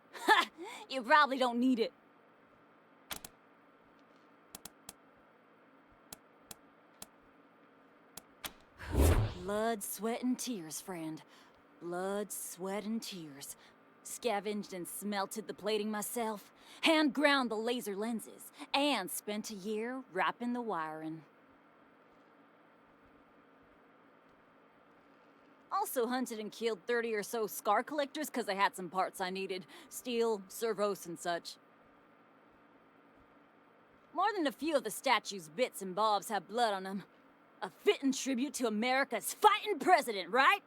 you probably don't need it. Blood, sweat, and tears, friend. Blood, sweat, and tears. Scavenged and smelted the plating myself, hand ground the laser lenses, and spent a year wrapping the wiring. Also hunted and killed 30 or so scar collectors because I had some parts I needed. Steel, servos, and such. More than a few of the statue's bits and bobs have blood on them. A fitting tribute to America's fighting president, right?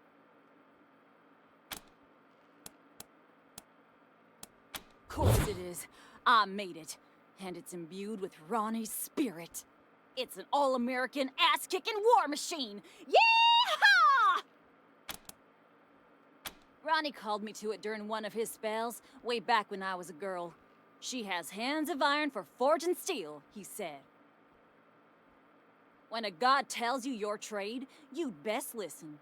Of course it is. I made it. And it's imbued with Ronnie's spirit. It's an all-American, ass-kicking war machine! Yeehaw! Ronnie called me to it during one of his spells, way back when I was a girl. She has hands of iron for forging steel, he said. When a god tells you your trade, you'd best listen.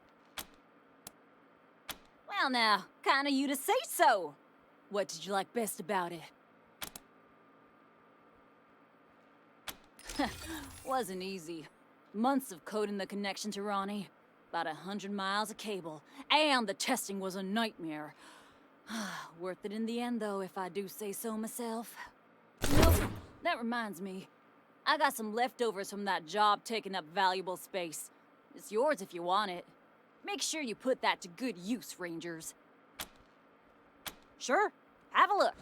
Well now, kinda you to say so. What did you like best about it? Wasn't easy. Months of coding the connection to Ronnie. About 100 miles of cable. And the testing was a nightmare. Worth it in the end, though, if I do say so myself. Nope, that reminds me. I got some leftovers from that job taking up valuable space. It's yours if you want it. Make sure you put that to good use, Rangers. Sure, have a look.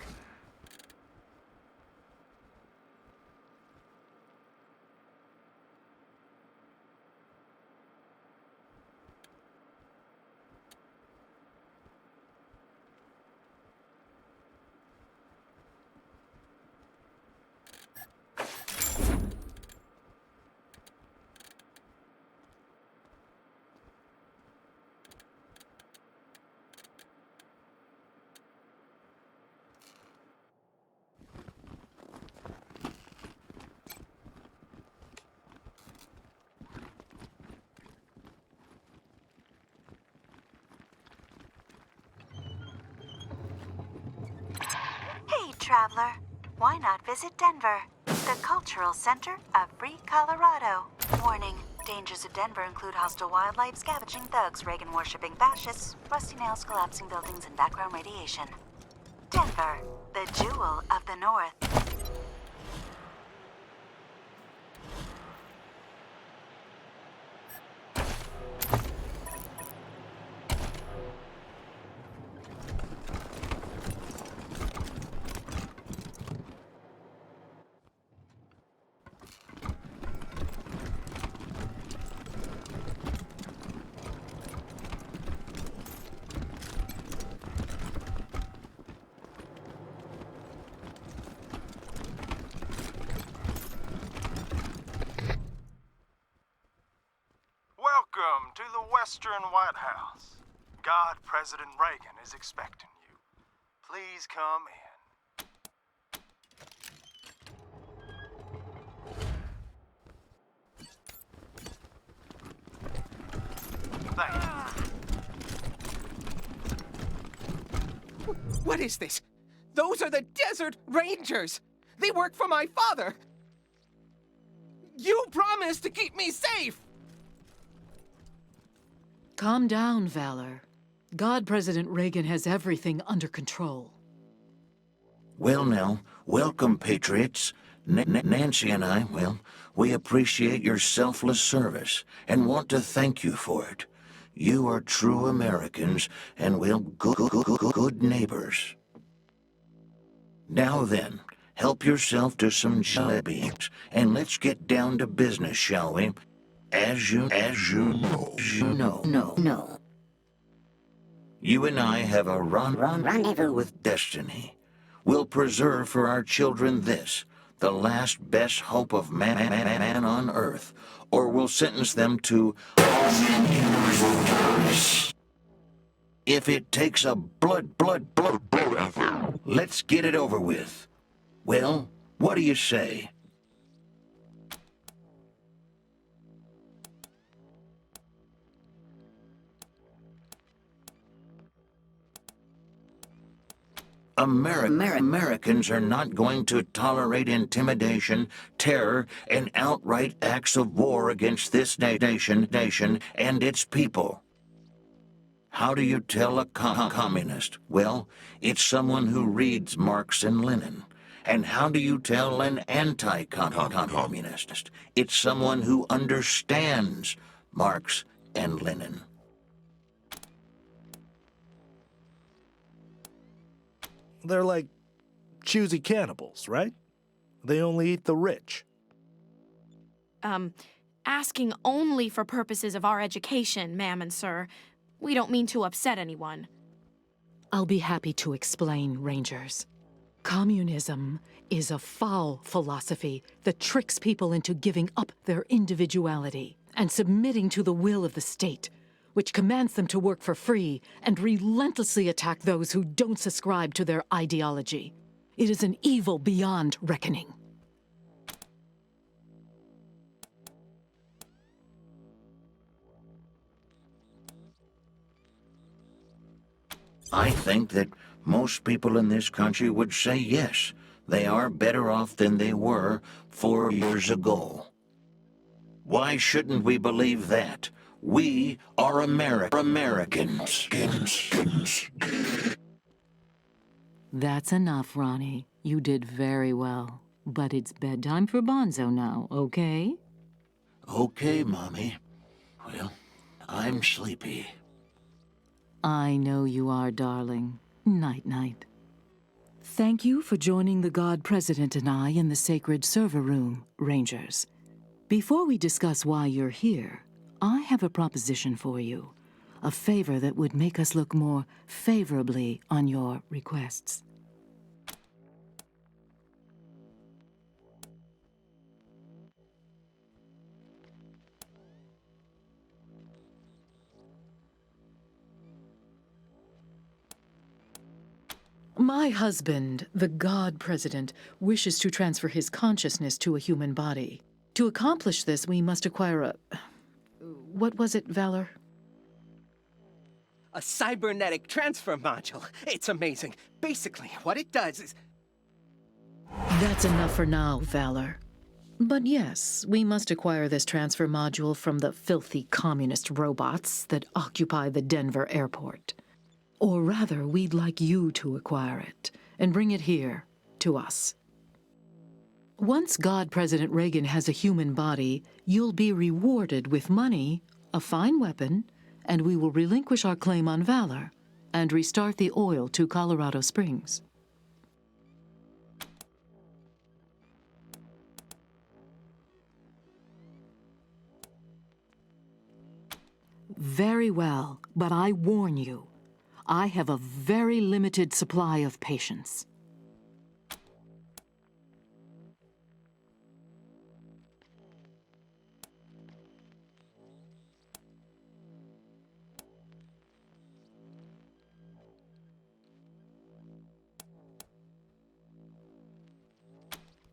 Traveler, why not visit Denver, the cultural center of free Colorado? Warning, dangers of Denver include hostile wildlife, scavenging thugs, Reagan-worshipping fascists, rusty nails, collapsing buildings, and background radiation. Denver, the jewel of the North. Welcome to the Western White House. God President Reagan is expecting you. Please come in. Thank you. What is this? Those are the Desert Rangers! They work for my father! You promised to keep me safe! Calm down, Valor. God President Reagan has everything under control. Well now, welcome, patriots. Nancy and I, well, we appreciate your selfless service and want to thank you for it. You are true Americans and, well, good neighbors. Now then, help yourself to some jelly beans, and let's get down to business, shall we? As you know. You and I have a rendezvous with destiny. We'll preserve for our children this, the last best hope of man on earth, or we'll sentence them to... If it takes a blood, let's get it over with. Well, what do you say? Americans are not going to tolerate intimidation, terror, and outright acts of war against this nation and its people. How do you tell a communist? Well, it's someone who reads Marx and Lenin. And how do you tell an anti-communist? It's someone who understands Marx and Lenin. They're like choosy cannibals, right? They only eat the rich. Asking only for purposes of our education, ma'am and sir. We don't mean to upset anyone. I'll be happy to explain, Rangers. Communism is a foul philosophy that tricks people into giving up their individuality and submitting to the will of the state, which commands them to work for free and relentlessly attack those who don't subscribe to their ideology. It is an evil beyond reckoning. I think that most people in this country would say yes, they are better off than they were 4 years ago. Why shouldn't we believe that? We are Americans. That's enough, Ronnie. You did very well. But it's bedtime for Bonzo now, okay? Okay, Mommy. Well, I'm sleepy. I know you are, darling. Night-night. Thank you for joining the God President and I in the sacred server room, Rangers. Before we discuss why you're here, I have a proposition for you. A favor that would make us look more favorably on your requests. My husband, the God President, wishes to transfer his consciousness to a human body. To accomplish this, we must acquire a... What was it, Valor? A cybernetic transfer module. It's amazing. Basically, what it does is... That's enough for now, Valor. But yes, we must acquire this transfer module from the filthy communist robots that occupy the Denver airport. Or rather, we'd like you to acquire it and bring it here, to us. Once God President Reagan has a human body, you'll be rewarded with money, a fine weapon, and we will relinquish our claim on Valor and restart the oil to Colorado Springs. Very well, but I warn you, I have a very limited supply of patience.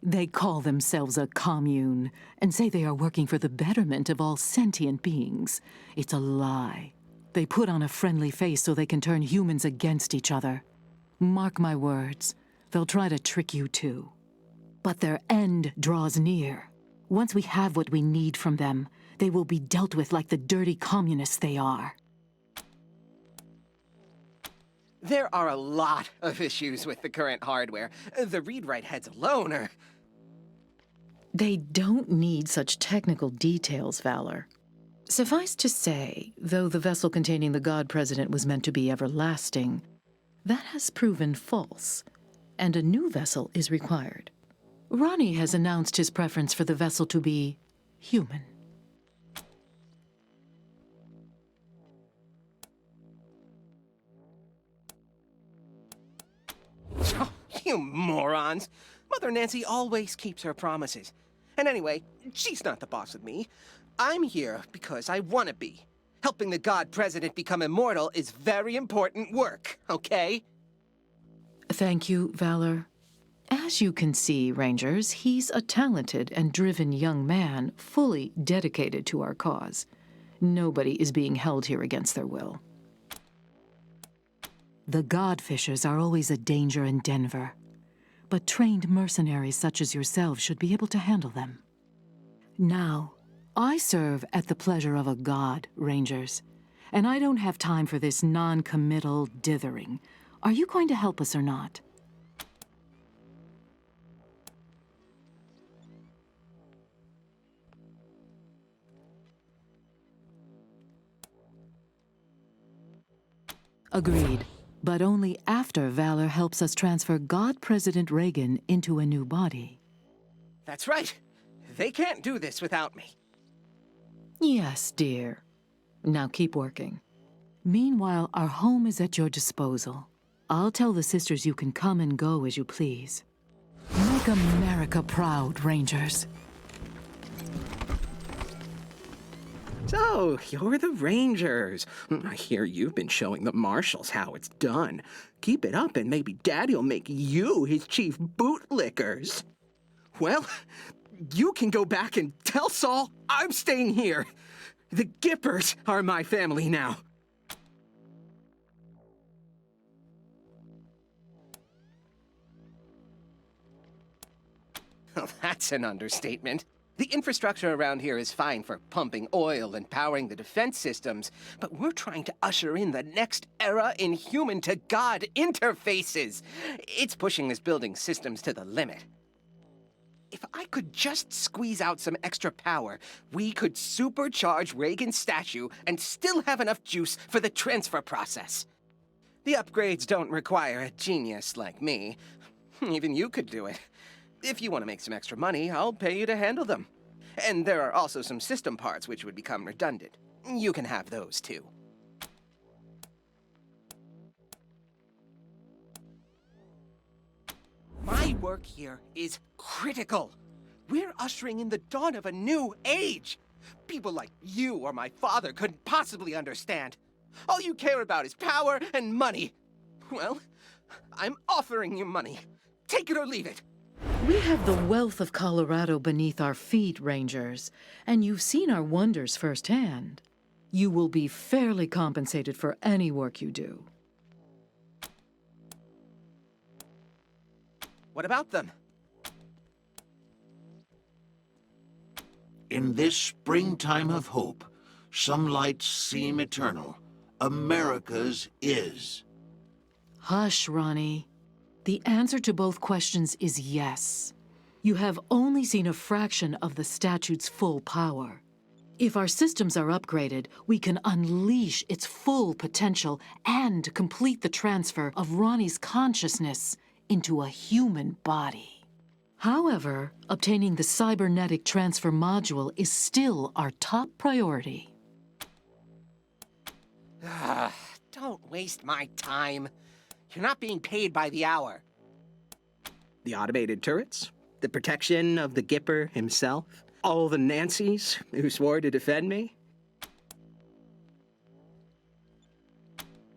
They call themselves a commune and say they are working for the betterment of all sentient beings. It's a lie. They put on a friendly face so they can turn humans against each other. Mark my words, they'll try to trick you too. But their end draws near. Once we have what we need from them, they will be dealt with like the dirty communists they are. There are a lot of issues with the current hardware. The read-write heads alone are... They don't need such technical details, Valor. Suffice to say, though the vessel containing the God President was meant to be everlasting, that has proven false, and a new vessel is required. Ronnie has announced his preference for the vessel to be human. Oh, you morons! Mother Nancy always keeps her promises. And anyway, she's not the boss of me. I'm here because I want to be. Helping the God President become immortal is very important work, okay? Thank you, Valor. As you can see, Rangers, he's a talented and driven young man, fully dedicated to our cause. Nobody is being held here against their will. The Godfishers are always a danger in Denver, but trained mercenaries such as yourselves should be able to handle them. Now, I serve at the pleasure of a god, Rangers, and I don't have time for this non-committal dithering. Are you going to help us or not? Agreed, but only after Valor helps us transfer God President Reagan into a new body. That's right. They can't do this without me. Yes, dear. Now keep working. Meanwhile, our home is at your disposal. I'll tell the sisters you can come and go as you please. Make America proud, Rangers. So, you're the Rangers. I hear you've been showing the Marshals how it's done. Keep it up and maybe Daddy'll make you his chief bootlickers. Well, you can go back and tell Saul I'm staying here. The Gippers are my family now. Well, that's an understatement. The infrastructure around here is fine for pumping oil and powering the defense systems, but we're trying to usher in the next era in human-to-God interfaces. It's pushing this building's systems to the limit. If I could just squeeze out some extra power, we could supercharge Reagan's statue and still have enough juice for the transfer process. The upgrades don't require a genius like me. Even you could do it. If you want to make some extra money, I'll pay you to handle them. And there are also some system parts which would become redundant. You can have those too. My work here is critical. We're ushering in the dawn of a new age. People like you or my father couldn't possibly understand. All you care about is power and money. Well, I'm offering you money. Take it or leave it. We have the wealth of Colorado beneath our feet, Rangers, and you've seen our wonders firsthand. You will be fairly compensated for any work you do. What about them? In this springtime of hope, some lights seem eternal. America's is. Hush, Ronnie. The answer to both questions is yes. You have only seen a fraction of the statute's full power. If our systems are upgraded, we can unleash its full potential and complete the transfer of Ronnie's consciousness into a human body. However, obtaining the cybernetic transfer module is still our top priority. Don't waste my time. You're not being paid by the hour. The automated turrets, the protection of the Gipper himself, all the Nancys who swore to defend me.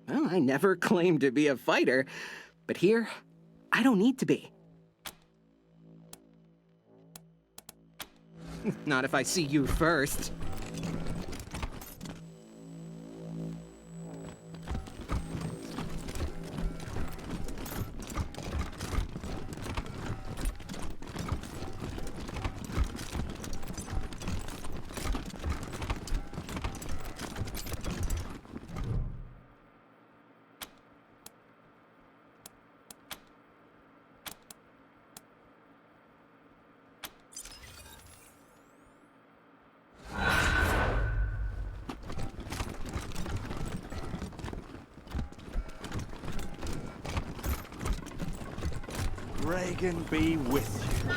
Well, I never claimed to be a fighter, but here, I don't need to be. Not if I see you first. Reagan be with you.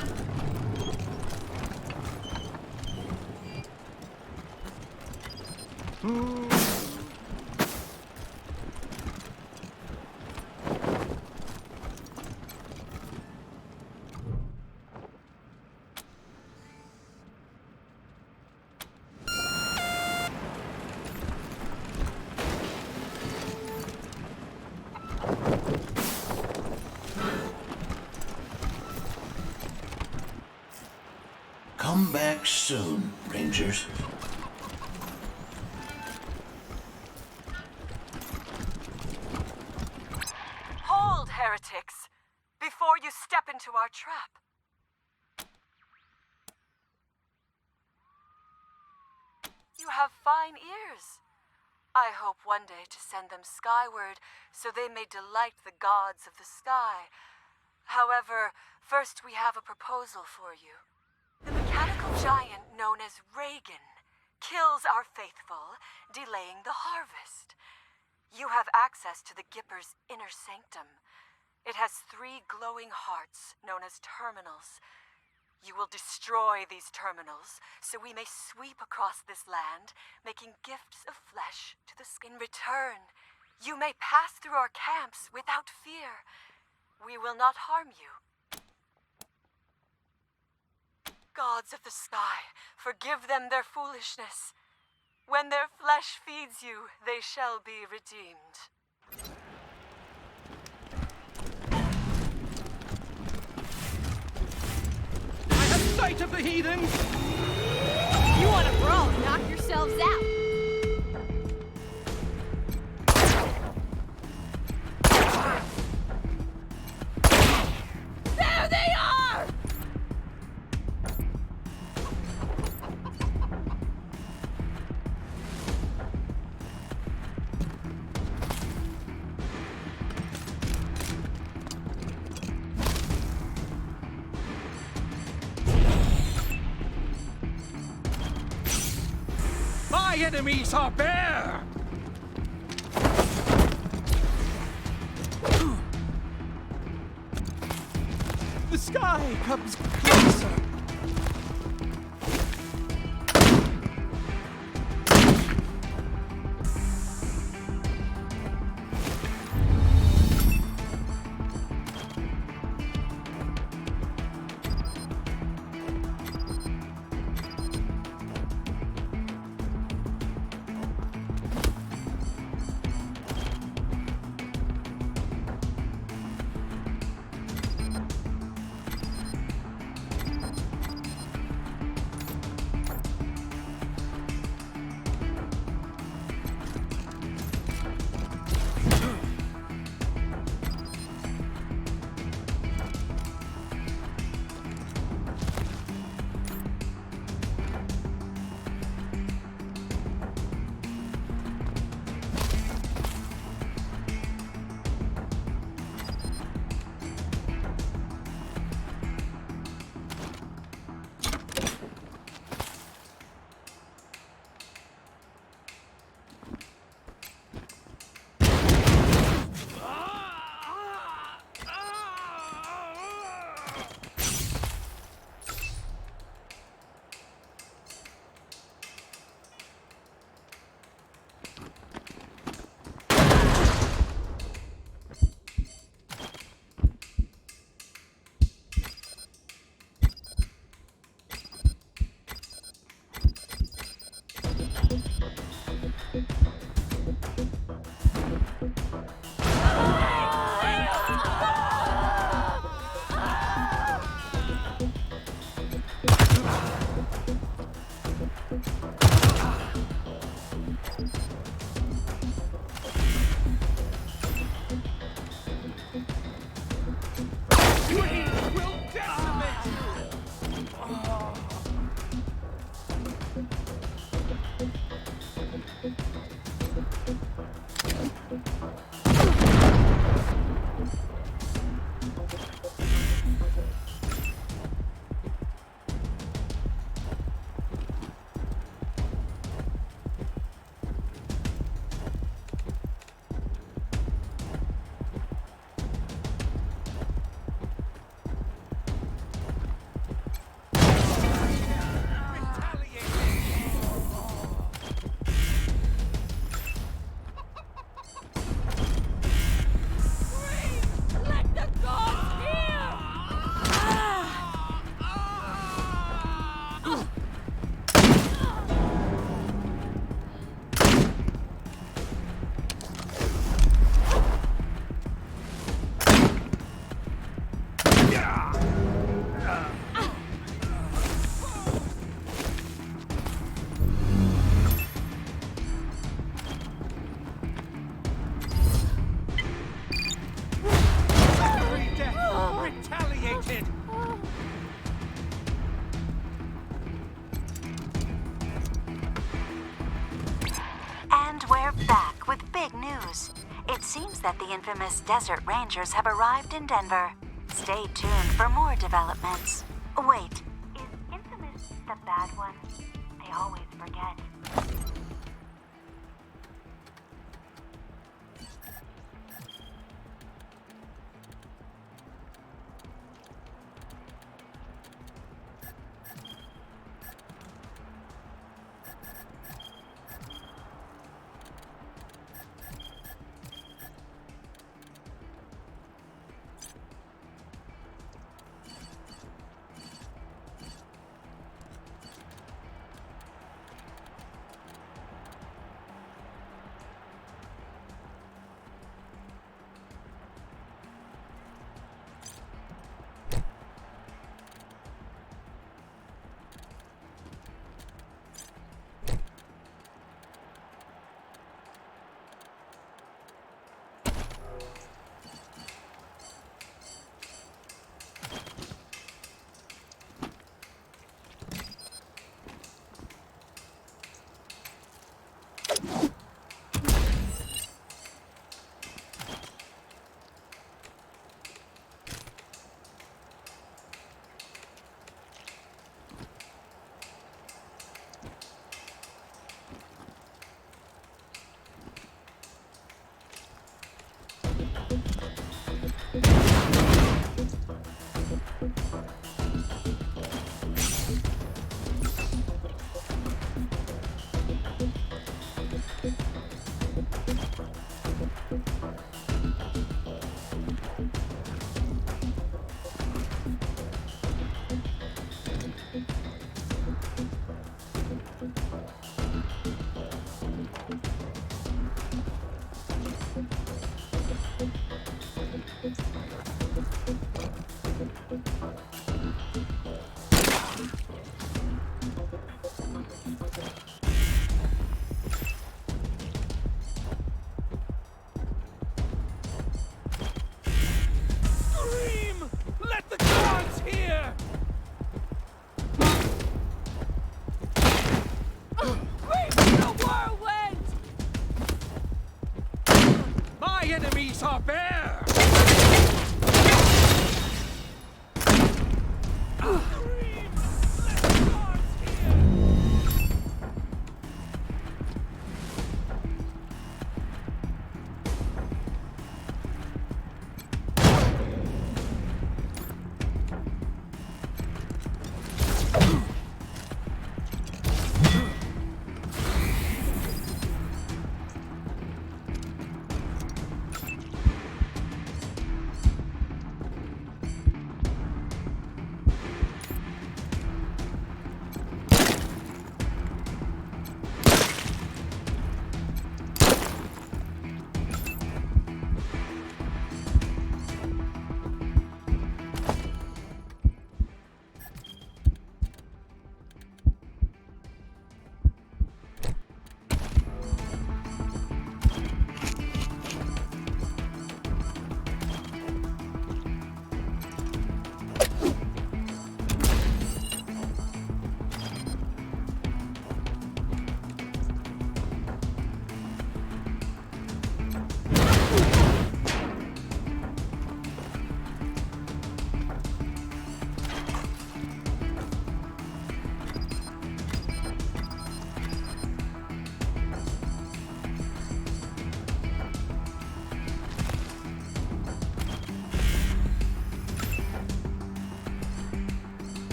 Come back soon, Rangers. Hold, heretics, before you step into our trap. You have fine ears. I hope one day to send them skyward so they may delight the gods of the sky. However, first we have a proposal for you. The mechanical giant known as Reagan kills our faithful, delaying the harvest. You have access to the Gipper's inner sanctum. It has 3 glowing hearts known as terminals. You will destroy these terminals so we may sweep across this land, making gifts of flesh to the skin. In return, you may pass through our camps without fear. We will not harm you. Gods of the sky, forgive them their foolishness. When their flesh feeds you, they shall be redeemed. I have sight of the heathens! You want to brawl? Knock yourselves out. There they are! My enemies are bare! The sky comes closer. with big news. It seems that the infamous Desert Rangers have arrived in Denver. Stay tuned for more developments. Wait, is infamous the bad one? I always forget.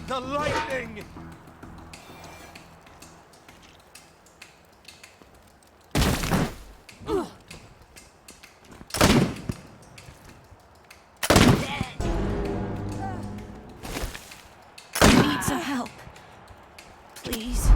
The lightning! I need some help. Please.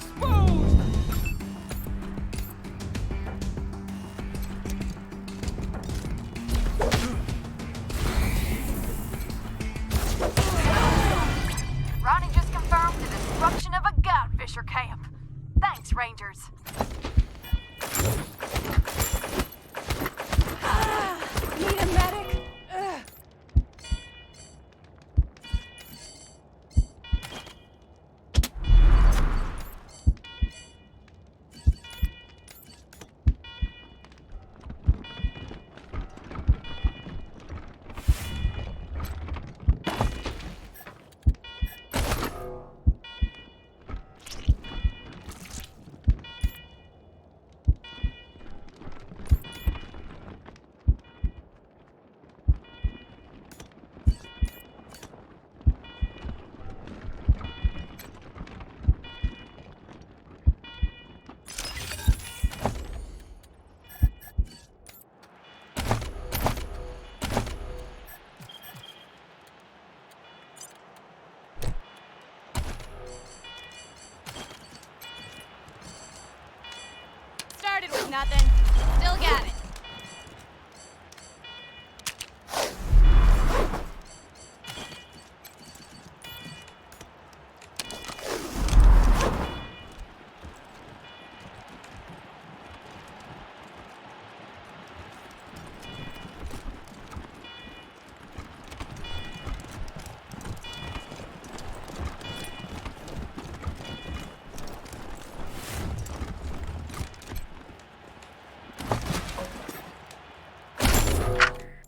exposed! Ronnie just confirmed the destruction of a Godfisher camp. Thanks, Rangers. Need a medic? Started with nothing. Still got it.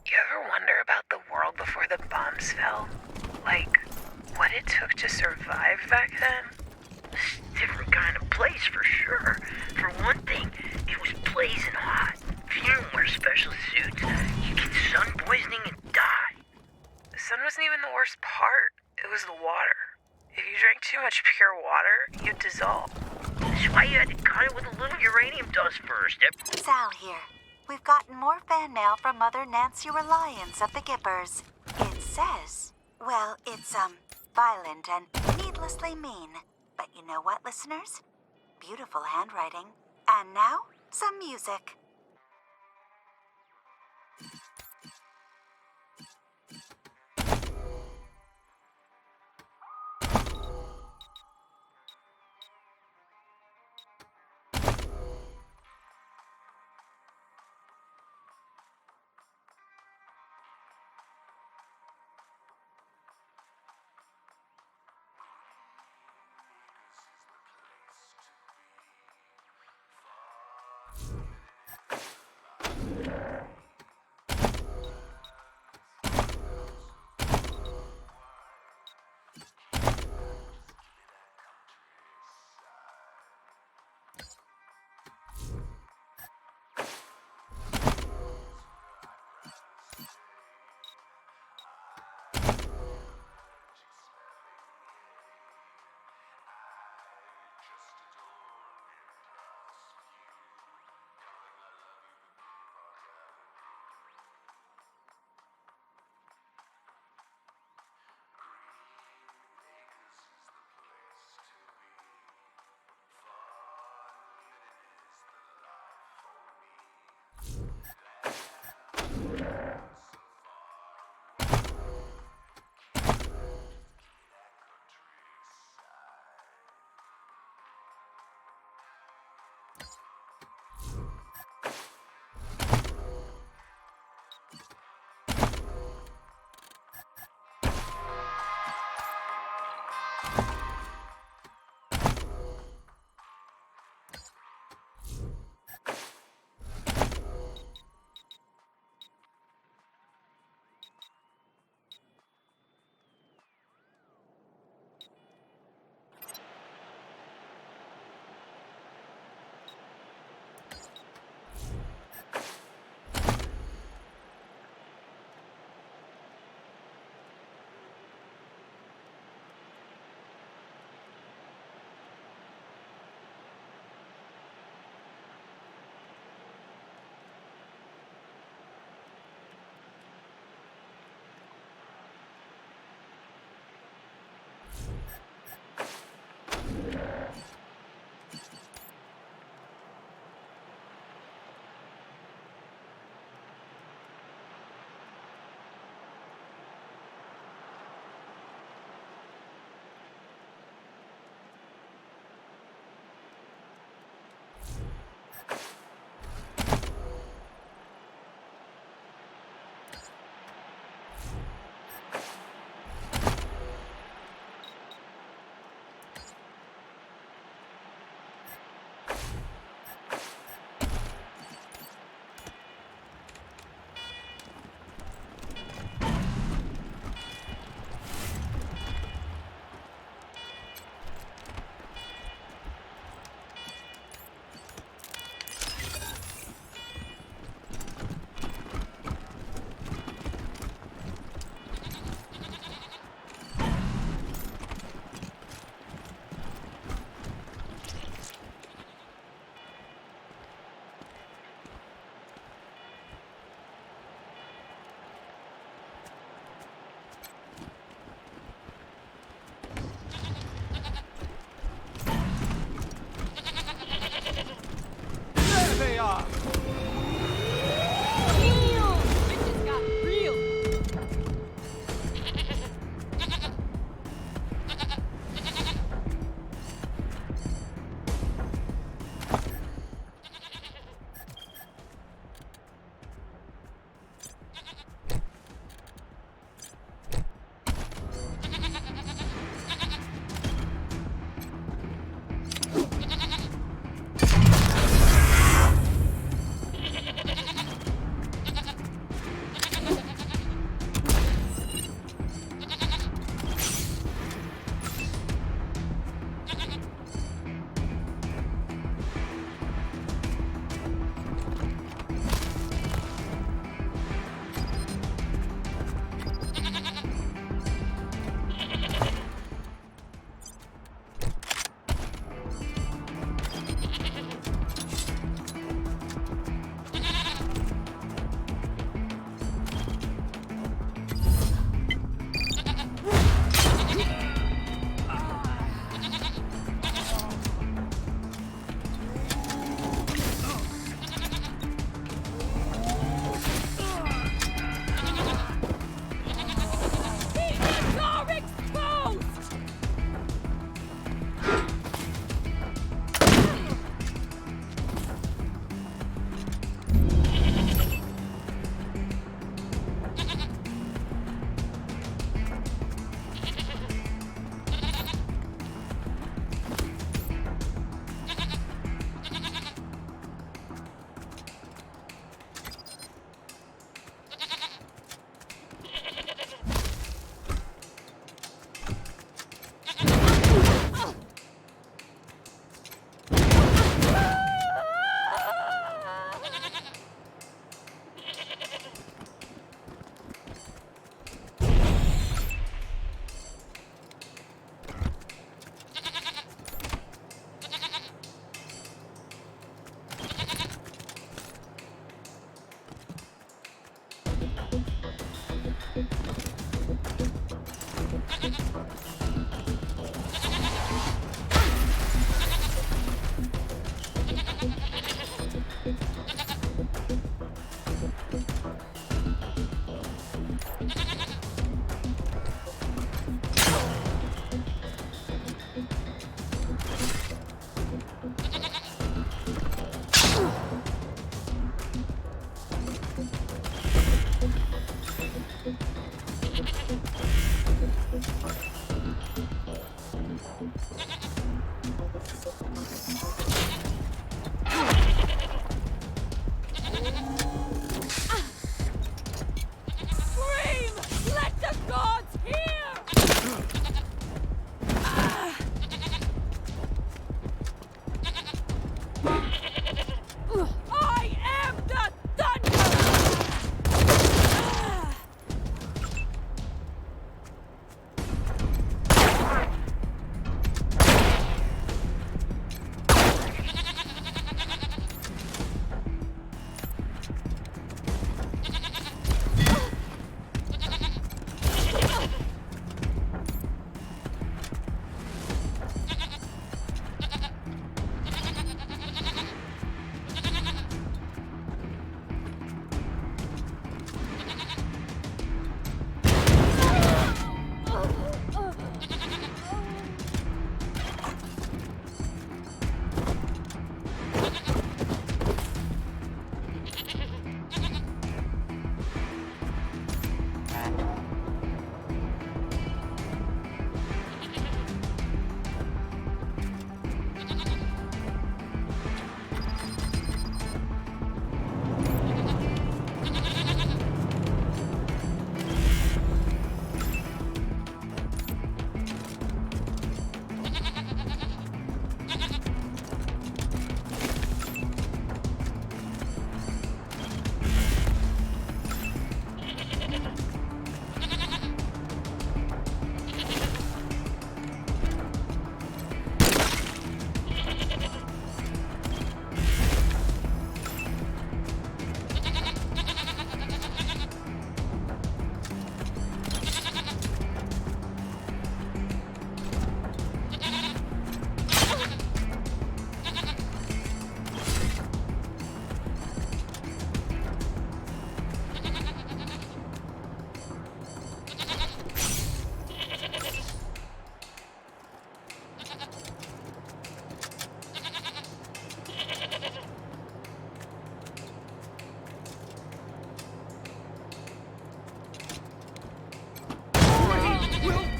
You ever wonder about the world before the bombs fell? Like, what it took to survive back then? It's a different kind of place for sure. For one thing, it was blazing hot. If you didn't wear special suits, you get sun poisoning and die. The sun wasn't even the worst part. It was the water. If you drank too much pure water, you'd dissolve. That's why you had to cut it with a little uranium dust first. Sal here. We've gotten more fan mail from Mother Nancy Reliance of the Gippers. It says, well, it's, violent and needlessly mean. But you know what, listeners? Beautiful handwriting. And now, some music. Scream! Let the gods hear! I am the thunder!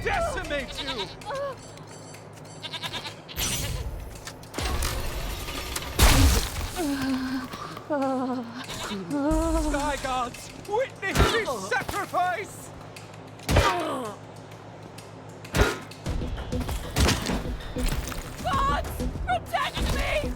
Decimate you! Sky gods, witness this sacrifice! Gods, protect me!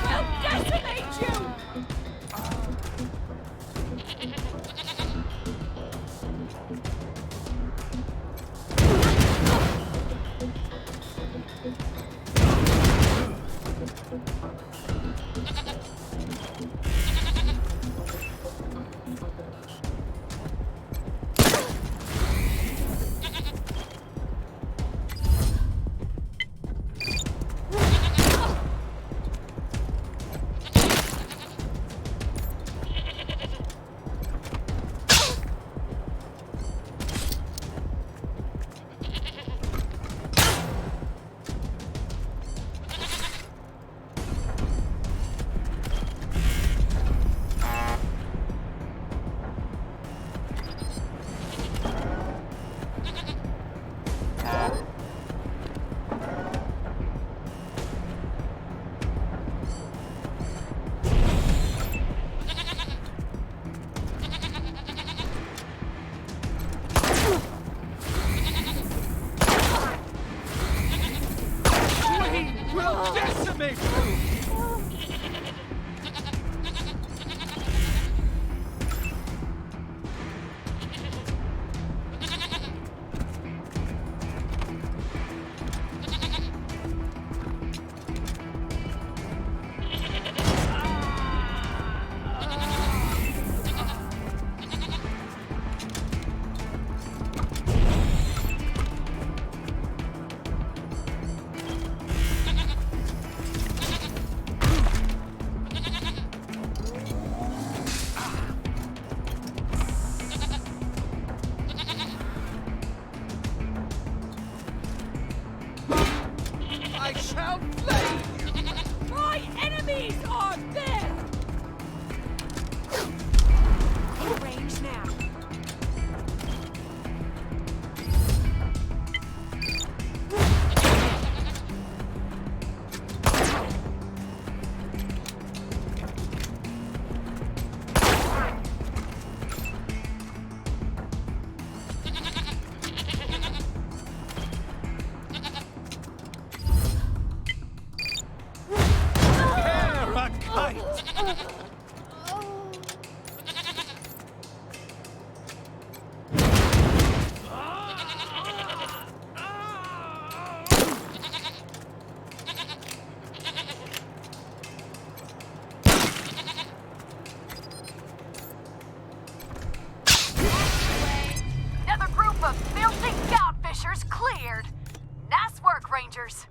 I'll decimate you! Another group of filthy godfishers cleared. Nice work, Rangers.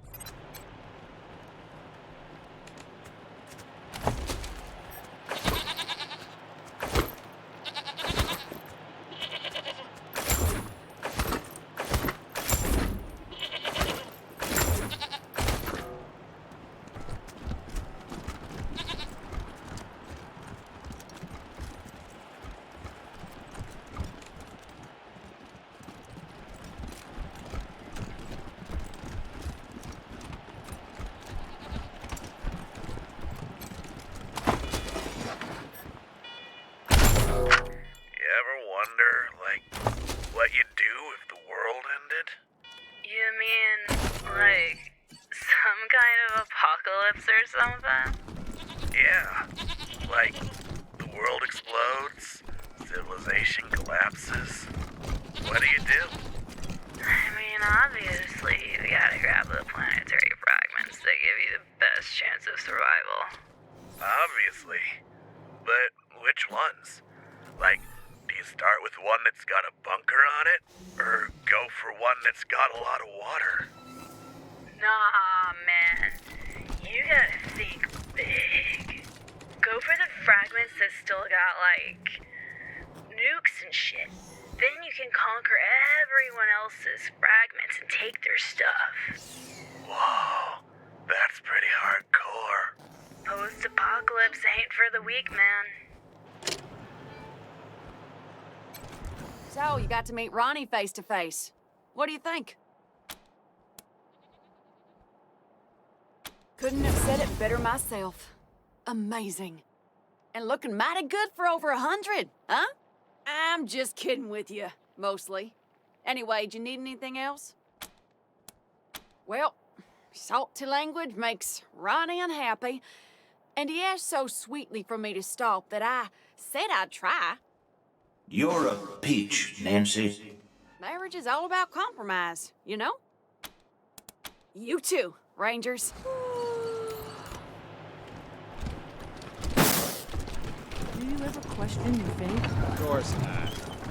You ever wonder, like, what you'd do if the world ended? You mean, like, some kind of apocalypse or something? Yeah, like, the world explodes, civilization collapses. What do you do? I mean, obviously, you gotta grab the planetary fragments that give you the best chance of survival. Obviously. But which ones? Like, do you start with one that's got a bunker on it? Or go for one that's got a lot of water? Nah, man. You gotta think big. Go for the fragments that still got, like, nukes and shit. Then you can conquer everyone else's fragments and take their stuff. Whoa, that's pretty hardcore. Post-apocalypse ain't for the weak, man. So, you got to meet Ronnie face to face. What do you think? Couldn't have said it better myself. Amazing. And looking mighty good for over 100, huh? I'm just kidding with you, mostly. Anyway, do you need anything else? Well, salty language makes Ronnie unhappy, and he asked so sweetly for me to stop that I said I'd try. You're a peach, Nancy. Marriage is all about compromise, you know? You too, Rangers. Do you ever question your faith? Of course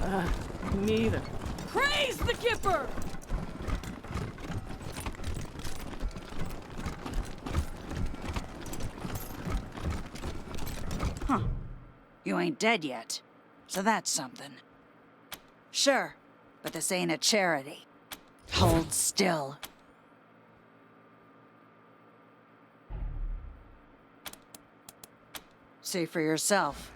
not. Neither. Praise the Kipper! Huh. You ain't dead yet, so that's something. Sure, but this ain't a charity. Hold still. See for yourself.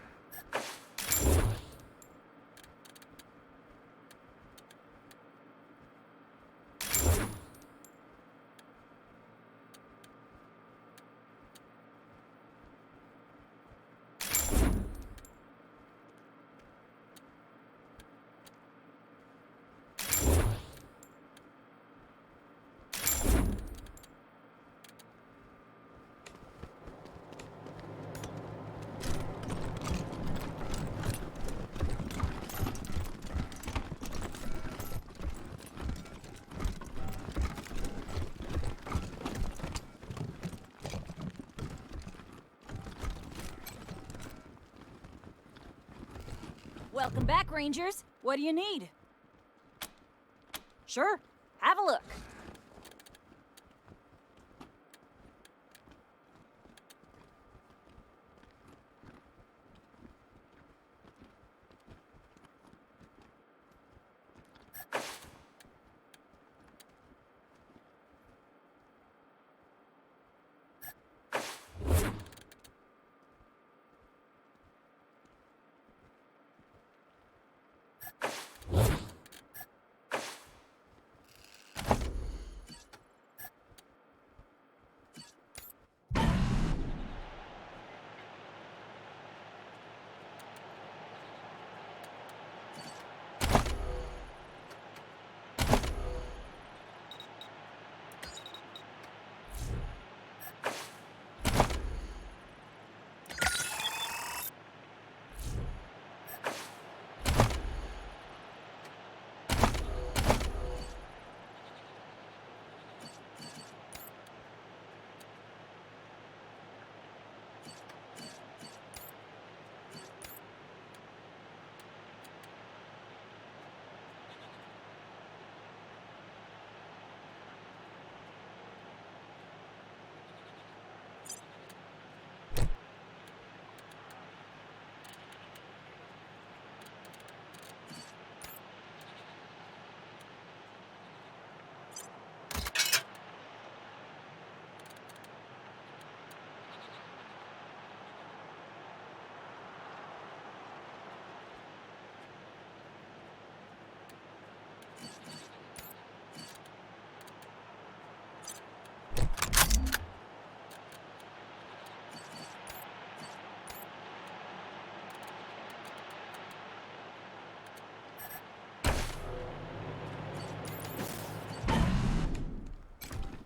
Welcome back, Rangers. What do you need? Sure, have a look.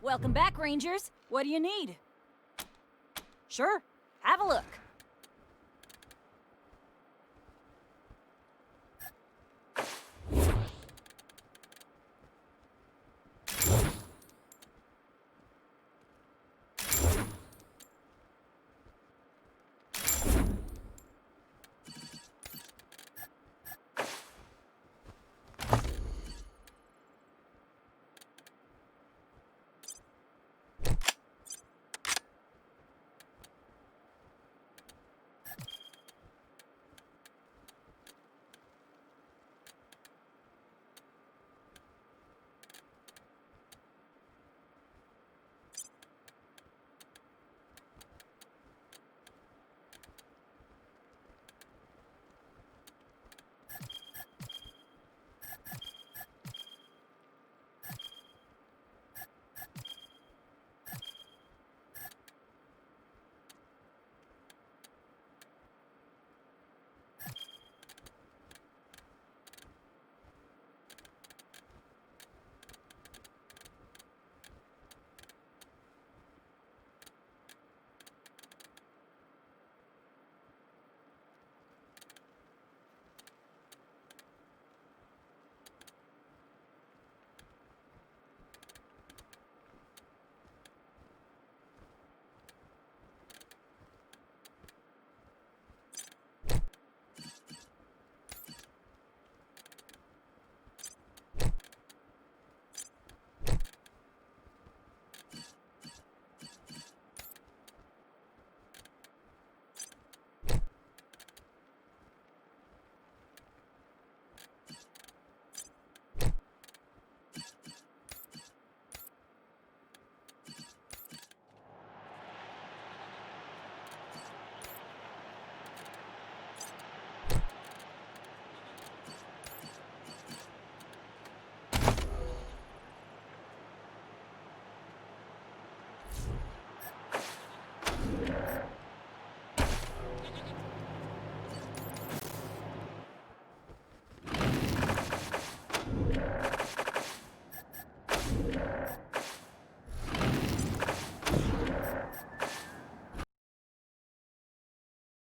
Welcome back, Rangers. What do you need? Sure, have a look.